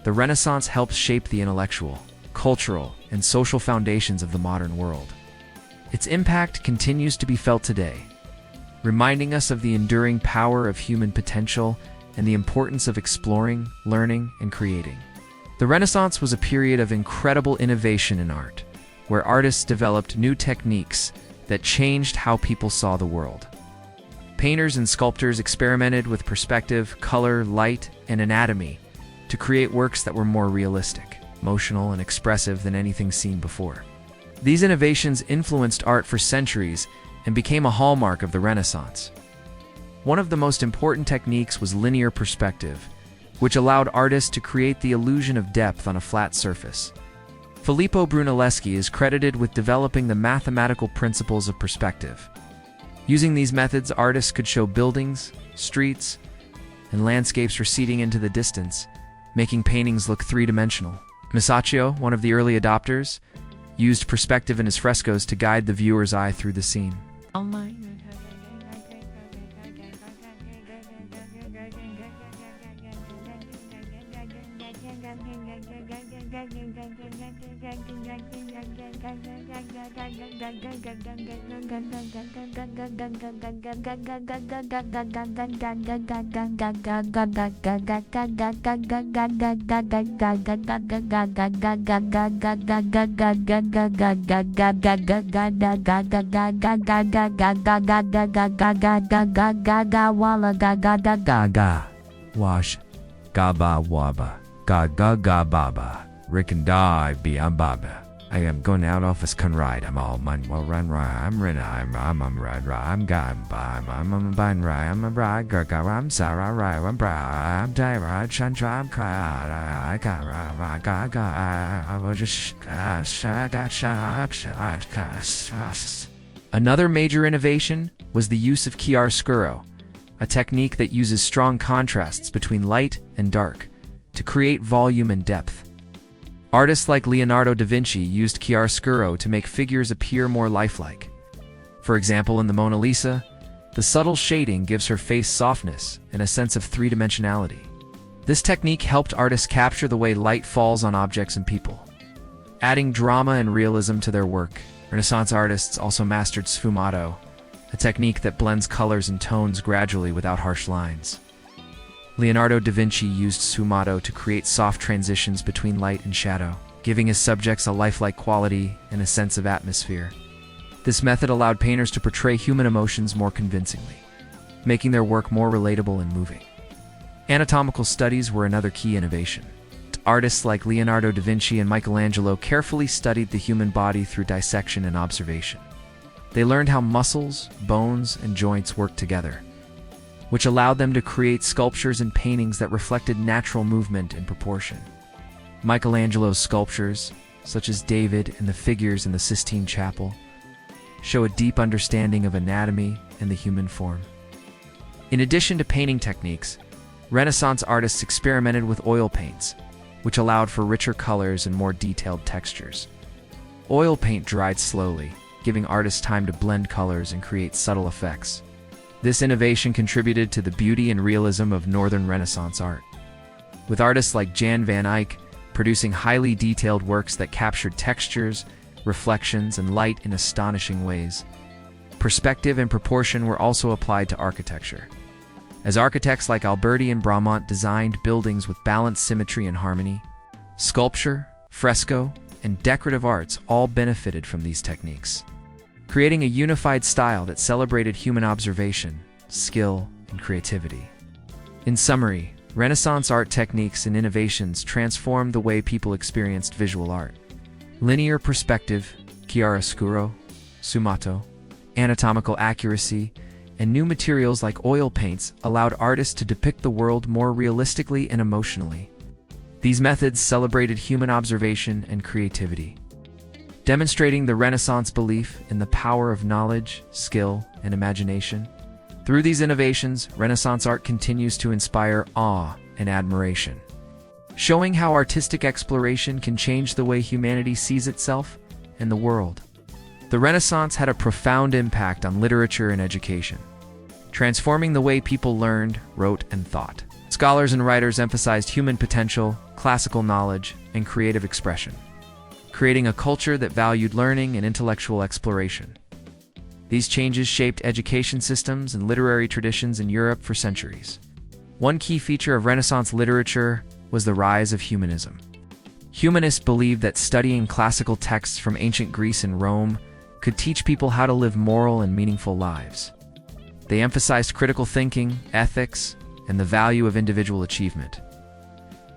the Renaissance helped shape the intellectual, cultural, and social foundations of the modern world. Its impact continues to be felt today, reminding us of the enduring power of human potential and the importance of exploring, learning, and creating. The Renaissance was a period of incredible innovation in art, where artists developed new techniques that changed how people saw the world. Painters and sculptors experimented with perspective, color, light, and anatomy to create works that were more realistic, emotional, and expressive than anything seen before. These innovations influenced art for centuries and became a hallmark of the Renaissance. One of the most important techniques was linear perspective, which allowed artists to create the illusion of depth on a flat surface. Filippo Brunelleschi is credited with developing the mathematical principles of perspective. Using these methods, artists could show buildings, streets, and landscapes receding into the distance, making paintings look three-dimensional. Masaccio, one of the early adopters, used perspective in his frescoes to guide the viewer's eye through the scene. Wash, gaba waba, ga ga ga baba, Rick and die be baba. I am going out office can ride. I'm all mine. Well, run right. I'm rin. I'm ride. I'm gone. I'm bine right. I'm a bride. I'm sorry. Right. I'm bra. I'm tired. I'm try. I'm cry. I got right. I will just Another major innovation was the use of chiaroscuro, a technique that uses strong contrasts between light and dark to create volume and depth. Artists like Leonardo da Vinci used chiaroscuro to make figures appear more lifelike. For example, in the Mona Lisa, the subtle shading gives her face softness and a sense of three-dimensionality. This technique helped artists capture the way light falls on objects and people, adding drama and realism to their work. Renaissance artists also mastered sfumato, a technique that blends colors and tones gradually without harsh lines. Leonardo da Vinci used sfumato to create soft transitions between light and shadow, giving his subjects a lifelike quality and a sense of atmosphere. This method allowed painters to portray human emotions more convincingly, making their work more relatable and moving. Anatomical studies were another key innovation. Artists like Leonardo da Vinci and Michelangelo carefully studied the human body through dissection and observation. They learned how muscles, bones, and joints work together, which allowed them to create sculptures and paintings that reflected natural movement and proportion. Michelangelo's sculptures, such as David and the figures in the Sistine Chapel, show a deep understanding of anatomy and the human form. In addition to painting techniques, Renaissance artists experimented with oil paints, which allowed for richer colors and more detailed textures. Oil paint dried slowly, giving artists time to blend colors and create subtle effects. This innovation contributed to the beauty and realism of Northern Renaissance art, with artists like Jan van Eyck producing highly detailed works that captured textures, reflections, and light in astonishing ways. Perspective and proportion were also applied to architecture, as architects like Alberti and Bramante designed buildings with balanced symmetry and harmony. Sculpture, fresco, and decorative arts all benefited from these techniques, creating a unified style that celebrated human observation, skill, and creativity. In summary, Renaissance art techniques and innovations transformed the way people experienced visual art. Linear perspective, chiaroscuro, sfumato, anatomical accuracy, and new materials like oil paints allowed artists to depict the world more realistically and emotionally. These methods celebrated human observation and creativity, demonstrating the Renaissance belief in the power of knowledge, skill, and imagination. Through these innovations, Renaissance art continues to inspire awe and admiration, showing how artistic exploration can change the way humanity sees itself and the world. The Renaissance had a profound impact on literature and education, transforming the way people learned, wrote, and thought. Scholars and writers emphasized human potential, classical knowledge, and creative expression, creating a culture that valued learning and intellectual exploration. These changes shaped education systems and literary traditions in Europe for centuries. One key feature of Renaissance literature was the rise of humanism. Humanists believed that studying classical texts from ancient Greece and Rome could teach people how to live moral and meaningful lives. They emphasized critical thinking, ethics, and the value of individual achievement.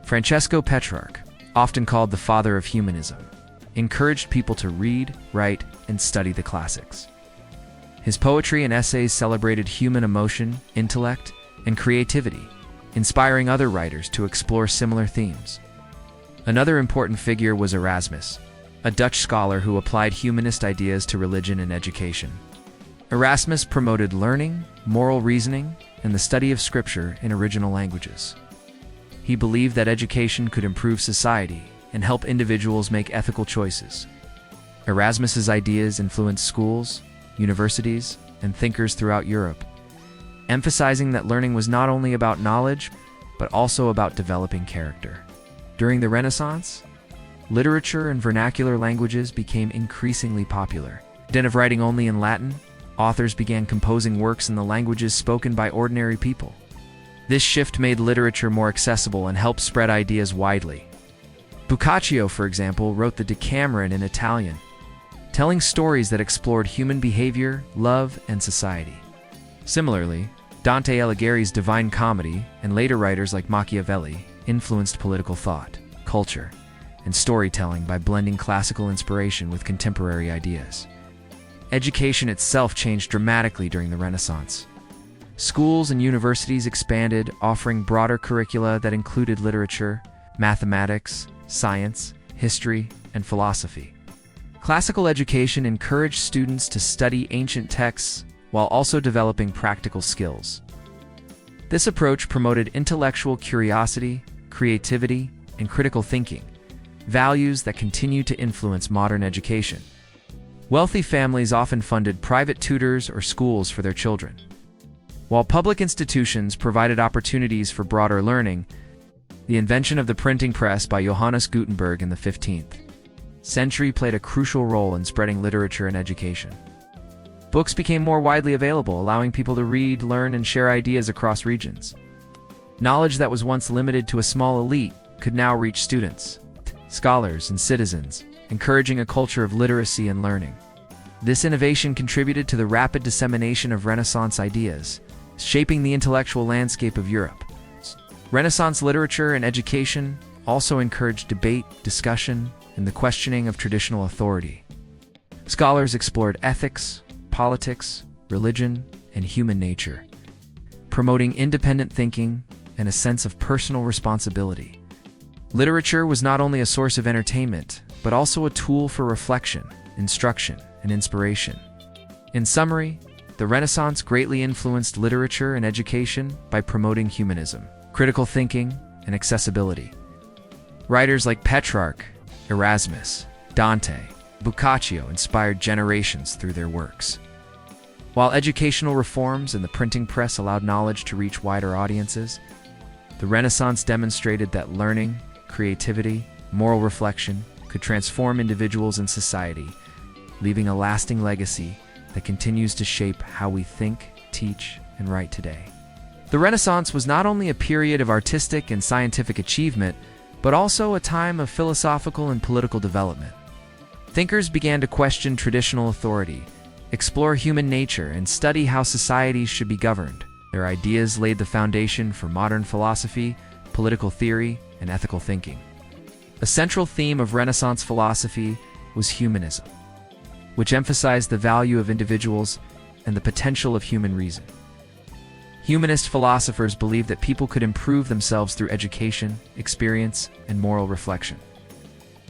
Francesco Petrarch, often called the father of humanism, encouraged people to read, write, and study the classics. His poetry and essays celebrated human emotion, intellect, and creativity, inspiring other writers to explore similar themes. Another important figure was Erasmus, a Dutch scholar who applied humanist ideas to religion and education. Erasmus promoted learning, moral reasoning, and the study of scripture in original languages. He believed that education could improve society and help individuals make ethical choices. Erasmus's ideas influenced schools, universities, and thinkers throughout Europe, emphasizing that learning was not only about knowledge, but also about developing character. During the Renaissance, literature and vernacular languages became increasingly popular. Instead of writing only in Latin, authors began composing works in the languages spoken by ordinary people. This shift made literature more accessible and helped spread ideas widely. Boccaccio, for example, wrote the Decameron in Italian, telling stories that explored human behavior, love, and society. Similarly, Dante Alighieri's Divine Comedy and later writers like Machiavelli influenced political thought, culture, and storytelling by blending classical inspiration with contemporary ideas. Education itself changed dramatically during the Renaissance. Schools and universities expanded, offering broader curricula that included literature, mathematics, science, history, and philosophy. Classical education encouraged students to study ancient texts while also developing practical skills. This approach promoted intellectual curiosity, creativity, and critical thinking, values that continue to influence modern education. Wealthy families often funded private tutors or schools for their children, while public institutions provided opportunities for broader learning. The invention of the printing press by Johannes Gutenberg in the 15th century played a crucial role in spreading literature and education. Books became more widely available, allowing people to read, learn, and share ideas across regions. Knowledge that was once limited to a small elite could now reach students, scholars, and citizens, encouraging a culture of literacy and learning. This innovation contributed to the rapid dissemination of Renaissance ideas, shaping the intellectual landscape of Europe. Renaissance literature and education also encouraged debate, discussion, and the questioning of traditional authority. Scholars explored ethics, politics, religion, and human nature, promoting independent thinking and a sense of personal responsibility. Literature was not only a source of entertainment, but also a tool for reflection, instruction, and inspiration. In summary, the Renaissance greatly influenced literature and education by promoting humanism, critical thinking, and accessibility. Writers like Petrarch, Erasmus, Dante, Boccaccio inspired generations through their works. While educational reforms and the printing press allowed knowledge to reach wider audiences, the Renaissance demonstrated that learning, creativity, moral reflection could transform individuals and society, leaving a lasting legacy that continues to shape how we think, teach, and write today. The Renaissance was not only a period of artistic and scientific achievement, but also a time of philosophical and political development. Thinkers began to question traditional authority, explore human nature, and study how societies should be governed. Their ideas laid the foundation for modern philosophy, political theory, and ethical thinking. A central theme of Renaissance philosophy was humanism, which emphasized the value of individuals and the potential of human reason. Humanist philosophers believed that people could improve themselves through education, experience, and moral reflection.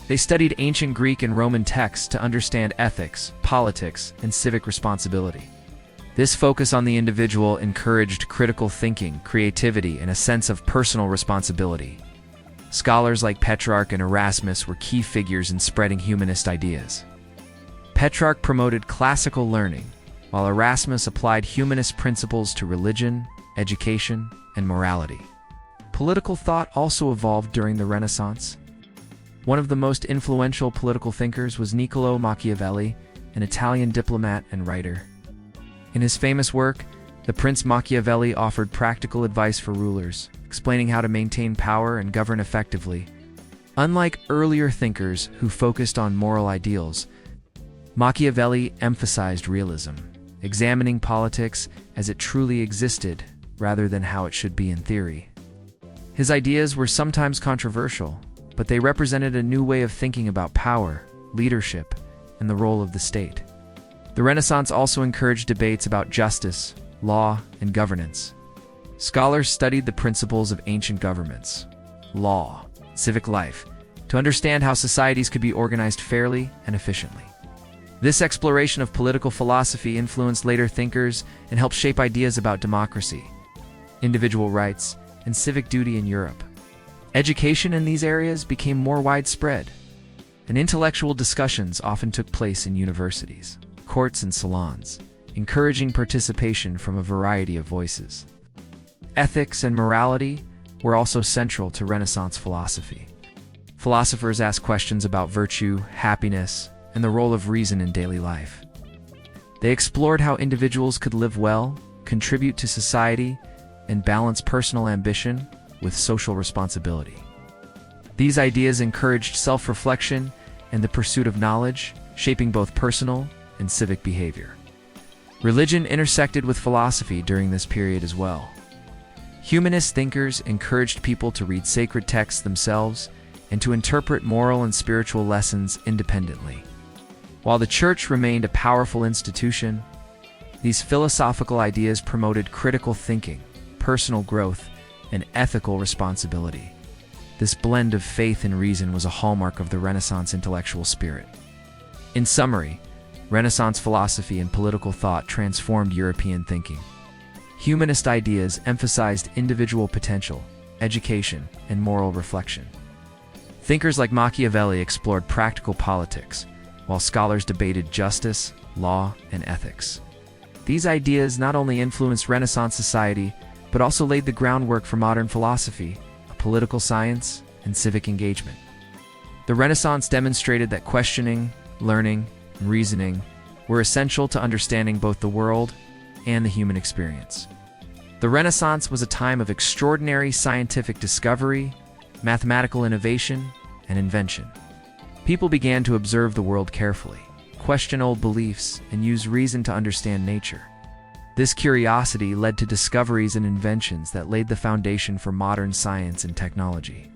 They studied ancient Greek and Roman texts to understand ethics, politics, and civic responsibility. This focus on the individual encouraged critical thinking, creativity, and a sense of personal responsibility. Scholars like Petrarch and Erasmus were key figures in spreading humanist ideas. Petrarch promoted classical learning, while Erasmus applied humanist principles to religion, education, and morality. Political thought also evolved during the Renaissance. One of the most influential political thinkers was Niccolò Machiavelli, an Italian diplomat and writer. In his famous work, The Prince, Machiavelli offered practical advice for rulers, explaining how to maintain power and govern effectively. Unlike earlier thinkers who focused on moral ideals, Machiavelli emphasized realism, examining politics as it truly existed rather than how it should be in theory. His ideas were sometimes controversial, but they represented a new way of thinking about power, leadership, and the role of the state. The Renaissance also encouraged debates about justice, law, and governance. Scholars studied the principles of ancient governments, law, civic life, to understand how societies could be organized fairly and efficiently. This exploration of political philosophy influenced later thinkers and helped shape ideas about democracy, individual rights, and civic duty in Europe. Education in these areas became more widespread, and intellectual discussions often took place in universities, courts, and salons, encouraging participation from a variety of voices. Ethics and morality were also central to Renaissance philosophy. Philosophers asked questions about virtue, happiness, and the role of reason in daily life. They explored how individuals could live well, contribute to society, and balance personal ambition with social responsibility. These ideas encouraged self-reflection and the pursuit of knowledge, shaping both personal and civic behavior. Religion intersected with philosophy during this period as well. Humanist thinkers encouraged people to read sacred texts themselves and to interpret moral and spiritual lessons independently. While the church remained a powerful institution, these philosophical ideas promoted critical thinking, personal growth, and ethical responsibility. This blend of faith and reason was a hallmark of the Renaissance intellectual spirit. In summary, Renaissance philosophy and political thought transformed European thinking. Humanist ideas emphasized individual potential, education, and moral reflection. Thinkers like Machiavelli explored practical politics, while scholars debated justice, law, and ethics. These ideas not only influenced Renaissance society, but also laid the groundwork for modern philosophy, political science, and civic engagement. The Renaissance demonstrated that questioning, learning, and reasoning were essential to understanding both the world and the human experience. The Renaissance was a time of extraordinary scientific discovery, mathematical innovation, and invention. People began to observe the world carefully, question old beliefs, and use reason to understand nature. This curiosity led to discoveries and inventions that laid the foundation for modern science and technology.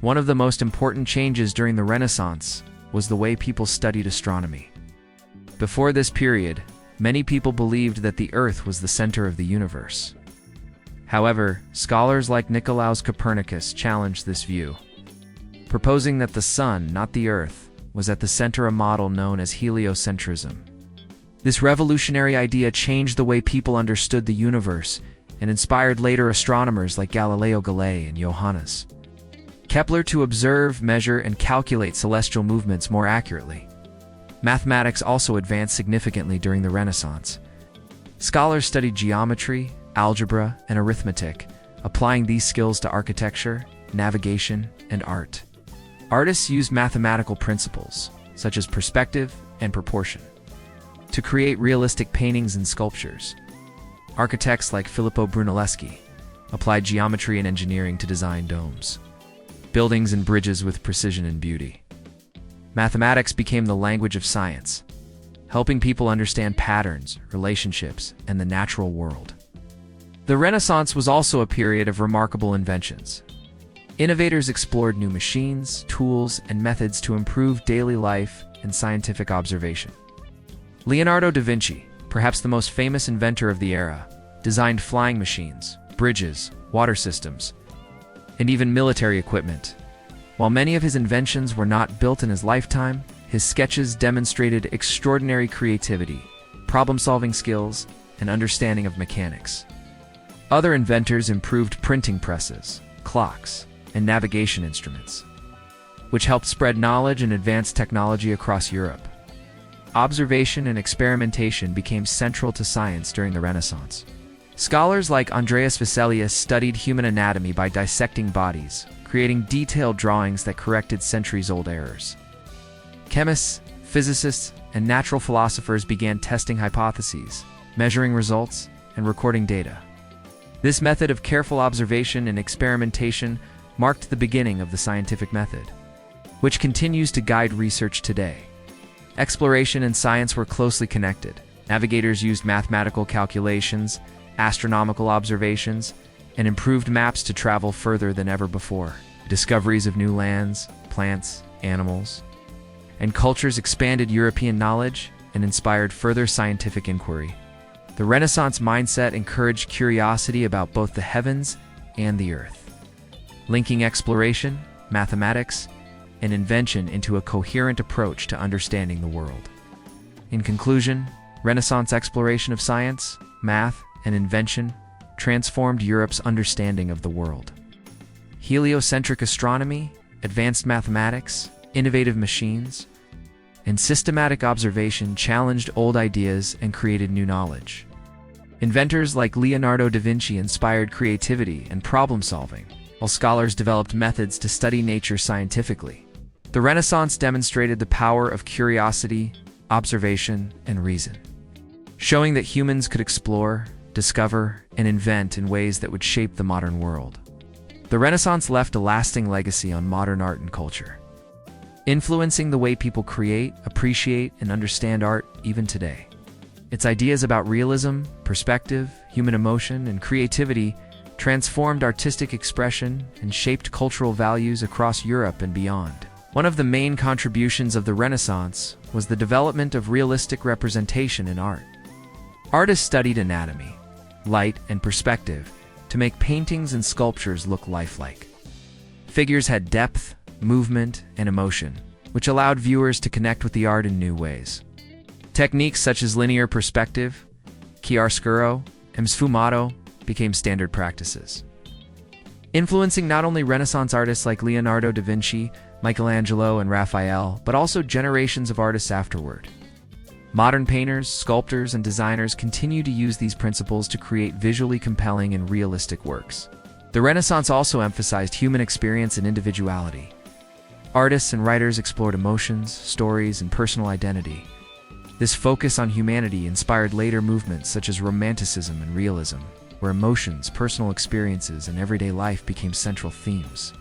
One of the most important changes during the Renaissance was the way people studied astronomy. Before this period, many people believed that the Earth was the center of the universe. However, scholars like Nicolaus Copernicus challenged this view, proposing that the Sun, not the Earth, was at the center, a model known as heliocentrism. This revolutionary idea changed the way people understood the universe and inspired later astronomers like Galileo Galilei and Johannes Kepler to observe, measure, and calculate celestial movements more accurately. Mathematics also advanced significantly during the Renaissance. Scholars studied geometry, algebra, and arithmetic, applying these skills to architecture, navigation, and art. Artists used mathematical principles, such as perspective and proportion, to create realistic paintings and sculptures. Architects like Filippo Brunelleschi applied geometry and engineering to design domes, buildings, and bridges with precision and beauty. Mathematics became the language of science, helping people understand patterns, relationships, and the natural world. The Renaissance was also a period of remarkable inventions. Innovators explored new machines, tools, and methods to improve daily life and scientific observation. Leonardo da Vinci, perhaps the most famous inventor of the era, designed flying machines, bridges, water systems, and even military equipment. While many of his inventions were not built in his lifetime, his sketches demonstrated extraordinary creativity, problem-solving skills, and understanding of mechanics. Other inventors improved printing presses, clocks, and navigation instruments, which helped spread knowledge and advance technology across Europe. Observation and experimentation became central to science during the Renaissance. Scholars like Andreas Vesalius studied human anatomy by dissecting bodies, creating detailed drawings that corrected centuries-old errors. Chemists, physicists, and natural philosophers began testing hypotheses, measuring results, and recording data. This method of careful observation and experimentation marked the beginning of the scientific method, which continues to guide research today. Exploration and science were closely connected. Navigators used mathematical calculations, astronomical observations, and improved maps to travel further than ever before. Discoveries of new lands, plants, animals, and cultures expanded European knowledge and inspired further scientific inquiry. The Renaissance mindset encouraged curiosity about both the heavens and the earth, linking exploration, mathematics, and invention into a coherent approach to understanding the world. In conclusion, Renaissance exploration of science, math, and invention transformed Europe's understanding of the world. Heliocentric astronomy, advanced mathematics, innovative machines, and systematic observation challenged old ideas and created new knowledge. Inventors like Leonardo da Vinci inspired creativity and problem-solving, while scholars developed methods to study nature scientifically. The Renaissance demonstrated the power of curiosity, observation, and reason, showing that humans could explore, discover, and invent in ways that would shape the modern world. The Renaissance left a lasting legacy on modern art and culture, influencing the way people create, appreciate, and understand art even today. Its ideas about realism, perspective, human emotion, and creativity transformed artistic expression and shaped cultural values across Europe and beyond. One of the main contributions of the Renaissance was the development of realistic representation in art. Artists studied anatomy, light, and perspective to make paintings and sculptures look lifelike. Figures had depth, movement, and emotion, which allowed viewers to connect with the art in new ways. Techniques such as linear perspective, chiaroscuro, and sfumato became standard practices, influencing not only Renaissance artists like Leonardo da Vinci, Michelangelo, and Raphael, but also generations of artists afterward. Modern painters, sculptors, and designers continue to use these principles to create visually compelling and realistic works. The Renaissance also emphasized human experience and individuality. Artists and writers explored emotions, stories, and personal identity. This focus on humanity inspired later movements such as Romanticism and Realism, where emotions, personal experiences, and everyday life became central themes.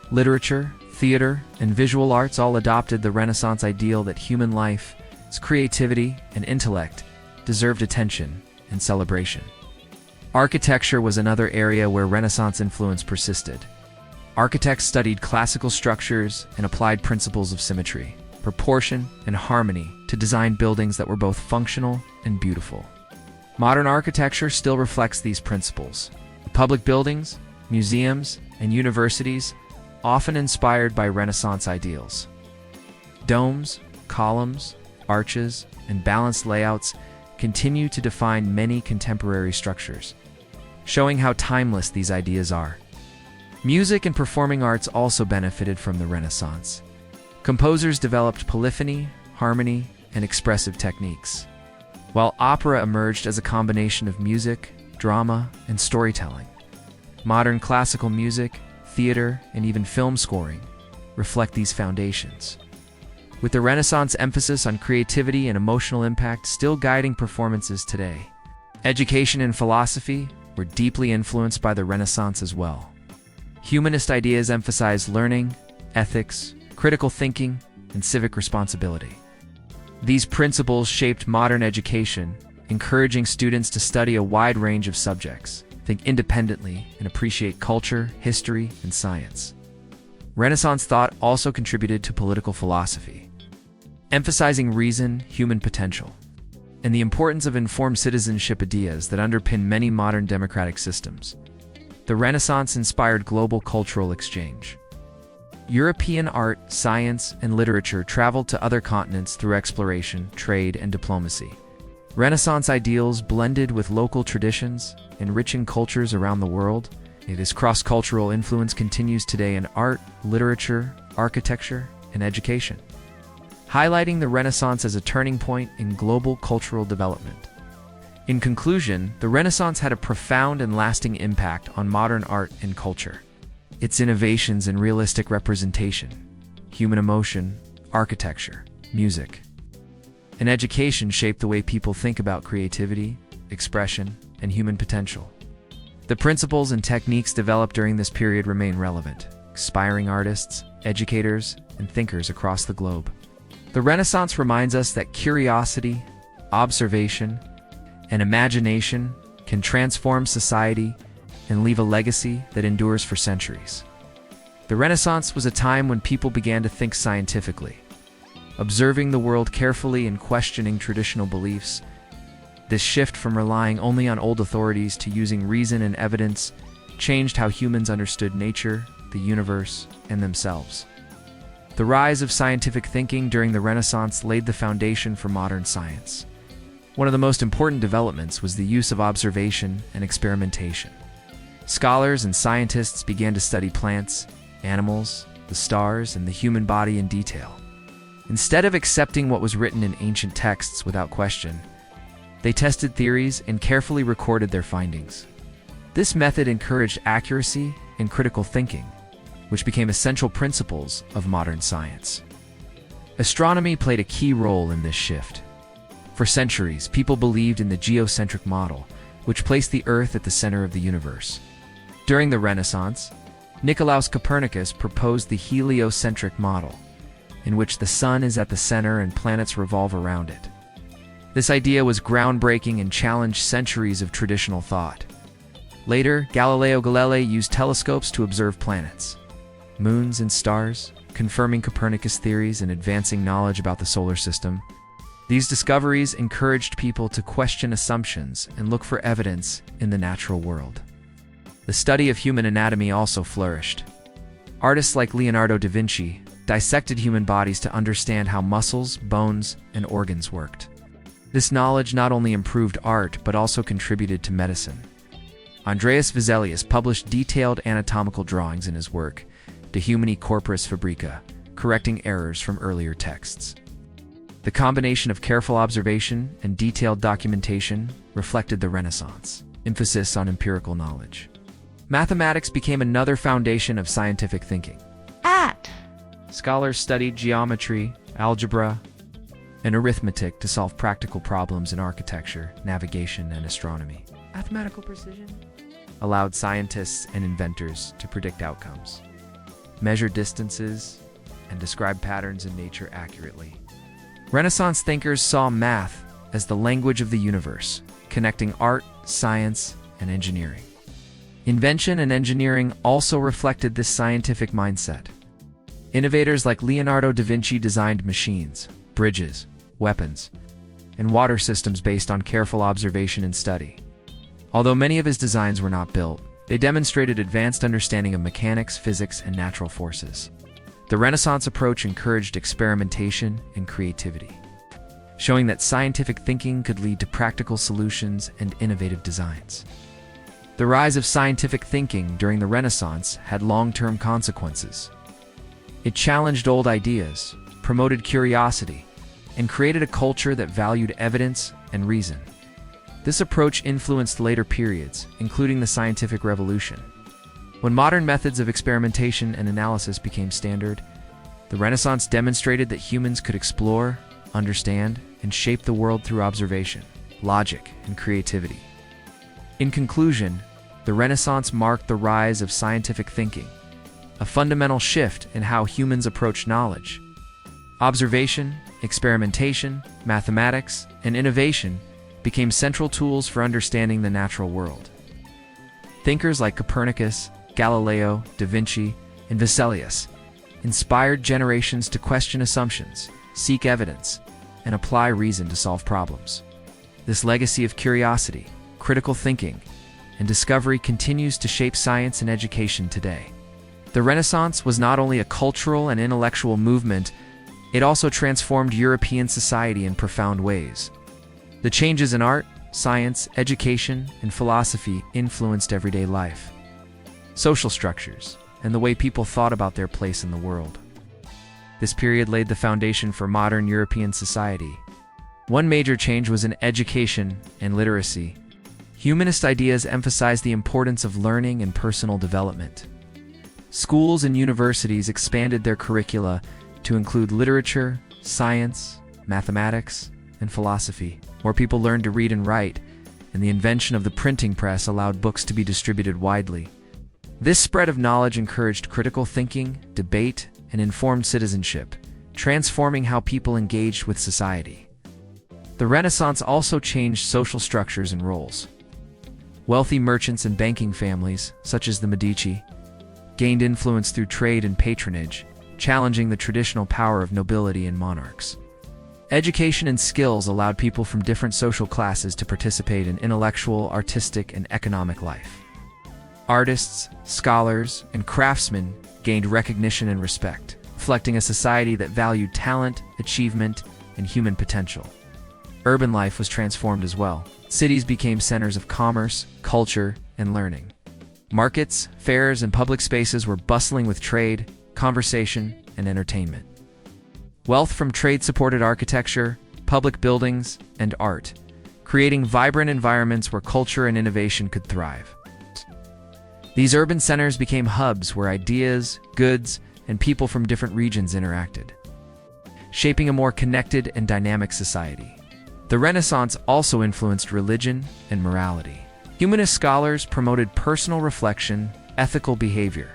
Literature, theater, and visual arts all adopted the Renaissance ideal that human life, its creativity, and intellect deserved attention and celebration. Architecture was another area where Renaissance influence persisted. Architects studied classical structures and applied principles of symmetry, proportion, and harmony to design buildings that were both functional and beautiful. Modern architecture still reflects these principles. Public buildings, museums, and universities often inspired by Renaissance ideals. Domes, columns, arches, and balanced layouts continue to define many contemporary structures, showing how timeless these ideas are. Music and performing arts also benefited from the Renaissance. Composers developed polyphony, harmony, and expressive techniques, while opera emerged as a combination of music, drama, and storytelling. Modern classical music, theater, and even film scoring reflect these foundations, with the Renaissance emphasis on creativity and emotional impact still guiding performances today. Education and philosophy were deeply influenced by the Renaissance as well. Humanist ideas emphasized learning, ethics, critical thinking, and civic responsibility. These principles shaped modern education, encouraging students to study a wide range of subjects, think independently, and appreciate culture, history, and science. Renaissance thought also contributed to political philosophy, emphasizing reason, human potential, and the importance of informed citizenship ideas that underpin many modern democratic systems. The Renaissance inspired global cultural exchange. European art, science, and literature traveled to other continents through exploration, trade, and diplomacy. Renaissance ideals blended with local traditions, enriching cultures around the world. This cross-cultural influence continues today in art, literature, architecture, and education, highlighting the Renaissance as a turning point in global cultural development. In conclusion, the Renaissance had a profound and lasting impact on modern art and culture. Its innovations in realistic representation, human emotion, architecture, music, and education shaped the way people think about creativity, expression, and human potential. The principles and techniques developed during this period remain relevant, inspiring artists, educators, and thinkers across the globe. The Renaissance reminds us that curiosity, observation, and imagination can transform society and leave a legacy that endures for centuries. The Renaissance was a time when people began to think scientifically, observing the world carefully and questioning traditional beliefs. This shift from relying only on old authorities to using reason and evidence changed how humans understood nature, the universe, and themselves. The rise of scientific thinking during the Renaissance laid the foundation for modern science. One of the most important developments was the use of observation and experimentation. Scholars and scientists began to study plants, animals, the stars, and the human body in detail. Instead of accepting what was written in ancient texts without question, they tested theories and carefully recorded their findings. This method encouraged accuracy and critical thinking, which became essential principles of modern science. Astronomy played a key role in this shift. For centuries, people believed in the geocentric model, which placed the Earth at the center of the universe. During the Renaissance, Nicolaus Copernicus proposed the heliocentric model, in which the sun is at the center and planets revolve around it. This idea was groundbreaking and challenged centuries of traditional thought. Later, Galileo Galilei used telescopes to observe planets, moons, and stars, confirming Copernicus' theories and advancing knowledge about the solar system. These discoveries encouraged people to question assumptions and look for evidence in the natural world. The study of human anatomy also flourished. Artists like Leonardo da Vinci dissected human bodies to understand how muscles, bones, and organs worked. This knowledge not only improved art but also contributed to medicine. Andreas Vesalius published detailed anatomical drawings in his work, De Humani Corporis Fabrica, correcting errors from earlier texts. The combination of careful observation and detailed documentation reflected the Renaissance, emphasis on empirical knowledge. Mathematics became another foundation of scientific thinking. Scholars studied geometry, algebra, and arithmetic to solve practical problems in architecture, navigation, and astronomy. Mathematical precision allowed scientists and inventors to predict outcomes, measure distances, and describe patterns in nature accurately. Renaissance thinkers saw math as the language of the universe, connecting art, science, and engineering. Invention and engineering also reflected this scientific mindset. Innovators like Leonardo da Vinci designed machines, bridges, weapons, and water systems based on careful observation and study. Although many of his designs were not built, they demonstrated advanced understanding of mechanics, physics, and natural forces. The Renaissance approach encouraged experimentation and creativity, showing that scientific thinking could lead to practical solutions and innovative designs. The rise of scientific thinking during the Renaissance had long-term consequences. It challenged old ideas, promoted curiosity, and created a culture that valued evidence and reason. This approach influenced later periods, including the scientific revolution. When modern methods of experimentation and analysis became standard, the Renaissance demonstrated that humans could explore, understand, and shape the world through observation, logic, and creativity. In conclusion, the Renaissance marked the rise of scientific thinking, a fundamental shift in how humans approach knowledge. Observation, experimentation, mathematics, and innovation became central tools for understanding the natural world. Thinkers like Copernicus, Galileo, da Vinci, and Vesalius inspired generations to question assumptions, seek evidence, and apply reason to solve problems. This legacy of curiosity, critical thinking, and discovery continues to shape science and education today. The Renaissance was not only a cultural and intellectual movement, it also transformed European society in profound ways. The changes in art, science, education, and philosophy influenced everyday life, social structures, and the way people thought about their place in the world. This period laid the foundation for modern European society. One major change was in education and literacy. Humanist ideas emphasized the importance of learning and personal development. Schools and universities expanded their curricula to include literature, science, mathematics, and philosophy. More people learned to read and write, and the invention of the printing press allowed books to be distributed widely. This spread of knowledge encouraged critical thinking, debate, and informed citizenship, transforming how people engaged with society. The Renaissance also changed social structures and roles. Wealthy merchants and banking families, such as the Medici, gained influence through trade and patronage, challenging the traditional power of nobility and monarchs. Education and skills allowed people from different social classes to participate in intellectual, artistic, and economic life. Artists, scholars, and craftsmen gained recognition and respect, reflecting a society that valued talent, achievement, and human potential. Urban life was transformed as well. Cities became centers of commerce, culture, and learning. Markets, fairs, and public spaces were bustling with trade, conversation, and entertainment. Wealth from trade supported architecture, public buildings, and art, creating vibrant environments where culture and innovation could thrive. These urban centers became hubs where ideas, goods, and people from different regions interacted, shaping a more connected and dynamic society. The Renaissance also influenced religion and morality. Humanist scholars promoted personal reflection, ethical behavior,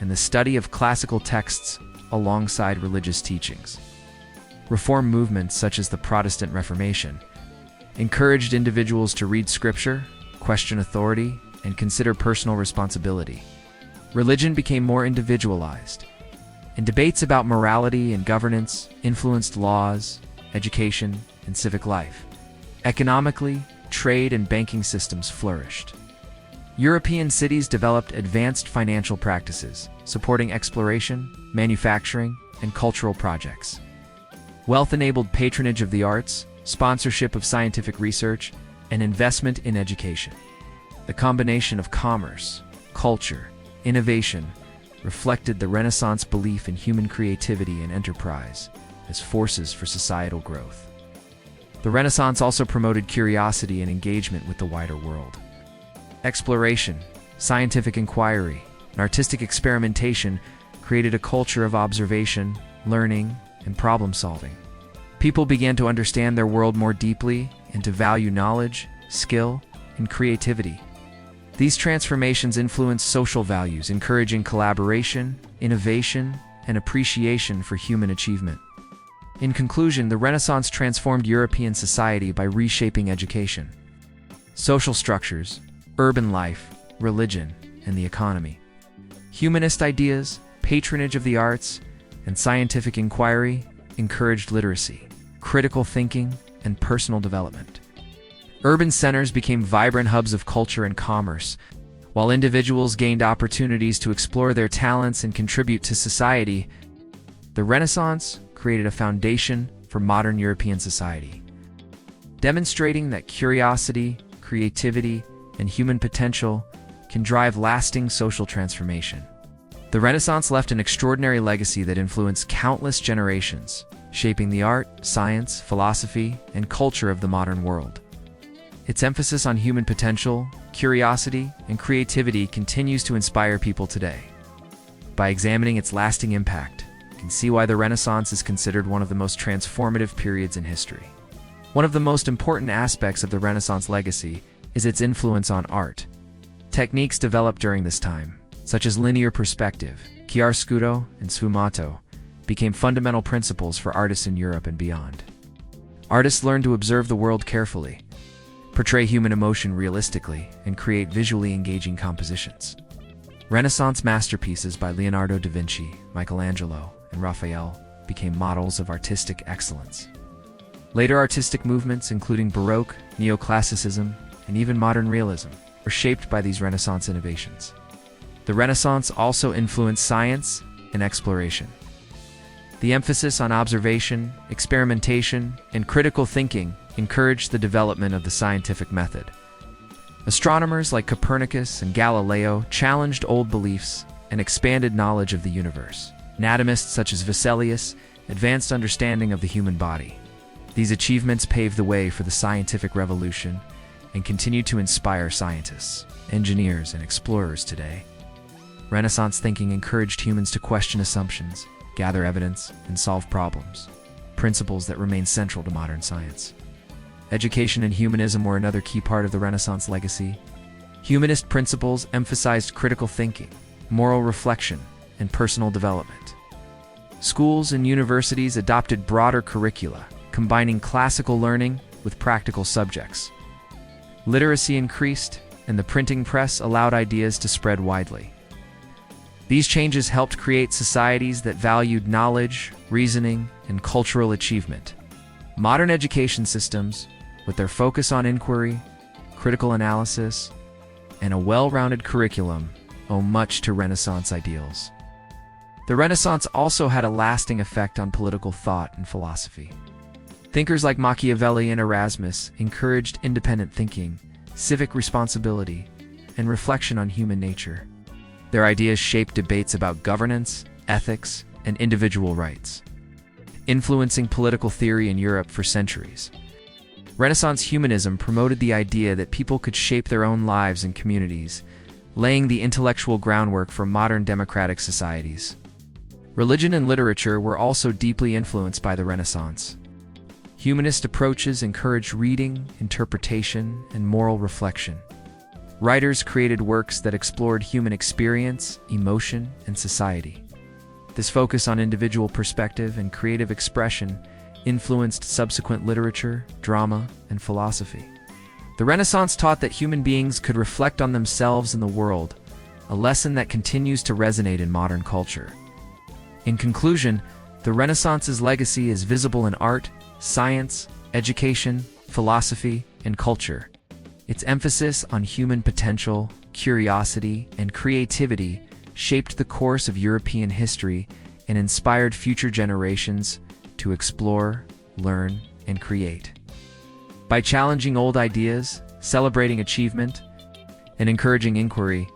and the study of classical texts alongside religious teachings. Reform movements such as the Protestant Reformation encouraged individuals to read scripture, question authority, and consider personal responsibility. Religion became more individualized, and debates about morality and governance influenced laws, education, and civic life. Economically, trade and banking systems flourished. European cities developed advanced financial practices, supporting exploration, manufacturing, and cultural projects. Wealth enabled patronage of the arts, sponsorship of scientific research, and investment in education. The combination of commerce, culture, innovation reflected the Renaissance belief in human creativity and enterprise as forces for societal growth. The Renaissance also promoted curiosity and engagement with the wider world. Exploration, scientific inquiry, and artistic experimentation created a culture of observation, learning, and problem-solving. People began to understand their world more deeply and to value knowledge, skill, and creativity. These transformations influenced social values, encouraging collaboration, innovation, and appreciation for human achievement. In conclusion, the Renaissance transformed European society by reshaping education, social structures, urban life, religion, and the economy. Humanist ideas, patronage of the arts, and scientific inquiry encouraged literacy, critical thinking, and personal development. Urban centers became vibrant hubs of culture and commerce, while individuals gained opportunities to explore their talents and contribute to society. The Renaissance created a foundation for modern European society, demonstrating that curiosity, creativity, and human potential can drive lasting social transformation. The Renaissance left an extraordinary legacy that influenced countless generations, shaping the art, science, philosophy, and culture of the modern world. Its emphasis on human potential, curiosity, and creativity continues to inspire people today. By examining its lasting impact, you can see why the Renaissance is considered one of the most transformative periods in history. One of the most important aspects of the Renaissance legacy is its influence on art. Techniques developed during this time, such as linear perspective, chiaroscuro, and sfumato, became fundamental principles for artists in Europe and beyond. Artists learned to observe the world carefully, portray human emotion realistically, and create visually engaging compositions. Renaissance masterpieces by Leonardo da Vinci, Michelangelo, and Raphael became models of artistic excellence. Later artistic movements, including Baroque, Neoclassicism, and even modern realism, were shaped by these Renaissance innovations. The Renaissance also influenced science and exploration. The emphasis on observation, experimentation, and critical thinking encouraged the development of the scientific method. Astronomers like Copernicus and Galileo challenged old beliefs and expanded knowledge of the universe. Anatomists such as Vesalius advanced understanding of the human body. These achievements paved the way for the scientific revolution and continue to inspire scientists, engineers, and explorers today. Renaissance thinking encouraged humans to question assumptions, gather evidence, and solve problems, principles that remain central to modern science. Education and humanism were another key part of the Renaissance legacy. Humanist principles emphasized critical thinking, moral reflection, and personal development. Schools and universities adopted broader curricula, combining classical learning with practical subjects. Literacy increased, and the printing press allowed ideas to spread widely. These changes helped create societies that valued knowledge, reasoning, and cultural achievement. Modern education systems, with their focus on inquiry, critical analysis, and a well-rounded curriculum, owe much to Renaissance ideals. The Renaissance also had a lasting effect on political thought and philosophy. Thinkers like Machiavelli and Erasmus encouraged independent thinking, civic responsibility, and reflection on human nature. Their ideas shaped debates about governance, ethics, and individual rights, influencing political theory in Europe for centuries. Renaissance humanism promoted the idea that people could shape their own lives and communities, laying the intellectual groundwork for modern democratic societies. Religion and literature were also deeply influenced by the Renaissance. Humanist approaches encouraged reading, interpretation, and moral reflection. Writers created works that explored human experience, emotion, and society. This focus on individual perspective and creative expression influenced subsequent literature, drama, and philosophy. The Renaissance taught that human beings could reflect on themselves and the world, a lesson that continues to resonate in modern culture. In conclusion, the Renaissance's legacy is visible in art, science, education, philosophy, and culture. Its emphasis on human potential, curiosity, and creativity shaped the course of European history and inspired future generations to explore, learn, and create. By challenging old ideas, celebrating achievement, and encouraging inquiry,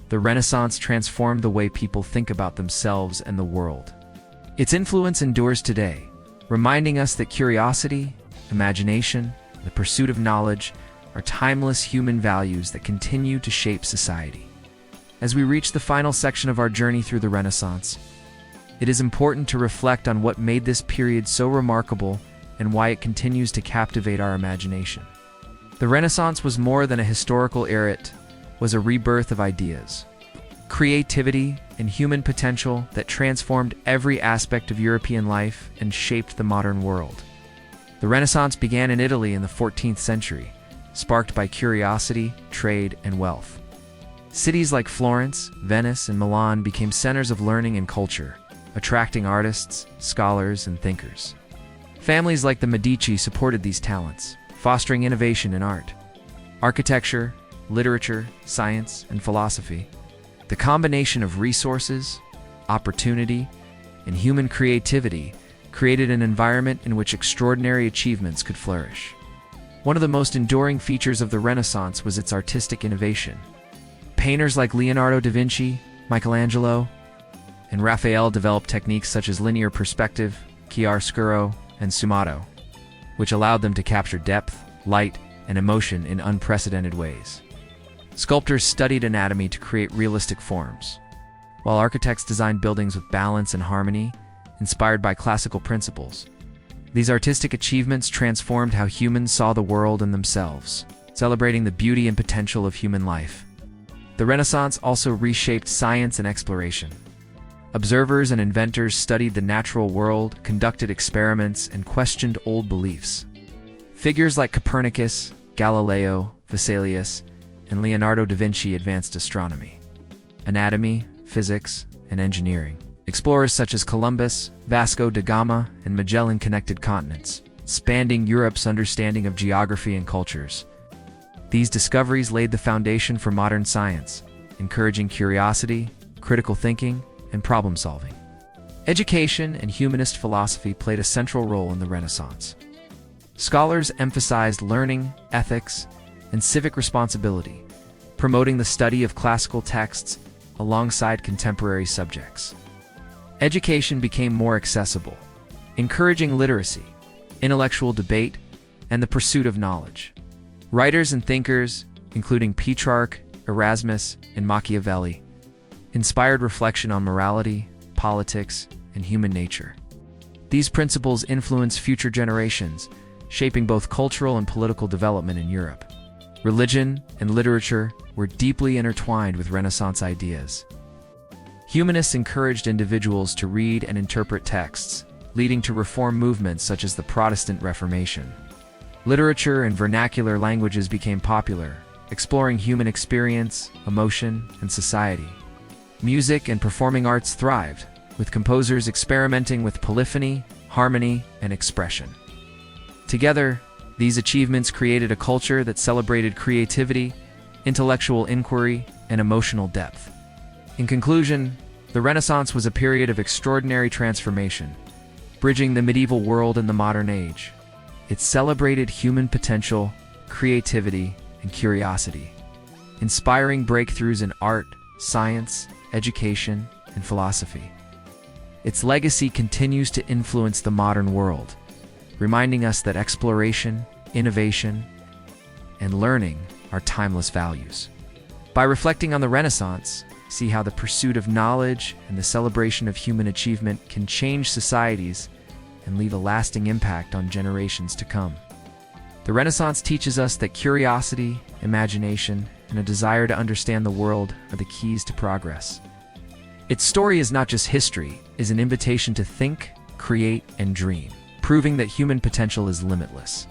the Renaissance transformed the way people think about themselves and the world. Its influence endures today, reminding us that curiosity, imagination, and the pursuit of knowledge are timeless human values that continue to shape society. As we reach the final section of our journey through the Renaissance, it is important to reflect on what made this period so remarkable and why it continues to captivate our imagination. The Renaissance was more than a historical era, it was a rebirth of ideas, creativity, and human potential that transformed every aspect of European life and shaped the modern world. The Renaissance began in Italy in the 14th century, sparked by curiosity, trade, and wealth. Cities like Florence, Venice, and Milan became centers of learning and culture, attracting artists, scholars, and thinkers. Families like the Medici supported these talents, fostering innovation in art, architecture, literature, science, and philosophy. The combination of resources, opportunity, and human creativity created an environment in which extraordinary achievements could flourish. One of the most enduring features of the Renaissance was its artistic innovation. Painters like Leonardo da Vinci, Michelangelo, and Raphael developed techniques such as linear perspective, chiaroscuro, and sfumato, which allowed them to capture depth, light, and emotion in unprecedented ways. Sculptors studied anatomy to create realistic forms, while architects designed buildings with balance and harmony, inspired by classical principles. These artistic achievements transformed how humans saw the world and themselves, celebrating the beauty and potential of human life. The Renaissance also reshaped science and exploration. Observers and inventors studied the natural world, conducted experiments, and questioned old beliefs. Figures like Copernicus, Galileo, Vesalius, and Leonardo da Vinci advanced astronomy, anatomy, physics, and engineering. Explorers such as Columbus, Vasco da Gama, and Magellan connected continents, expanding Europe's understanding of geography and cultures. These discoveries laid the foundation for modern science, encouraging curiosity, critical thinking, and problem-solving. Education and humanist philosophy played a central role in the Renaissance. Scholars emphasized learning, ethics, and civic responsibility, promoting the study of classical texts alongside contemporary subjects. Education became more accessible, encouraging literacy, intellectual debate, and the pursuit of knowledge. Writers and thinkers, including Petrarch, Erasmus, and Machiavelli, inspired reflection on morality, politics, and human nature. These principles influence future generations, shaping both cultural and political development in Europe. Religion and literature were deeply intertwined with Renaissance ideas. Humanists encouraged individuals to read and interpret texts, leading to reform movements such as the Protestant Reformation. Literature and vernacular languages became popular, exploring human experience, emotion, and society. Music and performing arts thrived, with composers experimenting with polyphony, harmony, and expression. Together, these achievements created a culture that celebrated creativity, intellectual inquiry, and emotional depth. In conclusion, the Renaissance was a period of extraordinary transformation, bridging the medieval world and the modern age. It celebrated human potential, creativity, and curiosity, inspiring breakthroughs in art, science, education, and philosophy. Its legacy continues to influence the modern world, reminding us that exploration, innovation, and learning are timeless values. By reflecting on the Renaissance, see how the pursuit of knowledge and the celebration of human achievement can change societies and leave a lasting impact on generations to come. The Renaissance teaches us that curiosity, imagination, and a desire to understand the world are the keys to progress. Its story is not just history, it is an invitation to think, create, and dream, proving that human potential is limitless.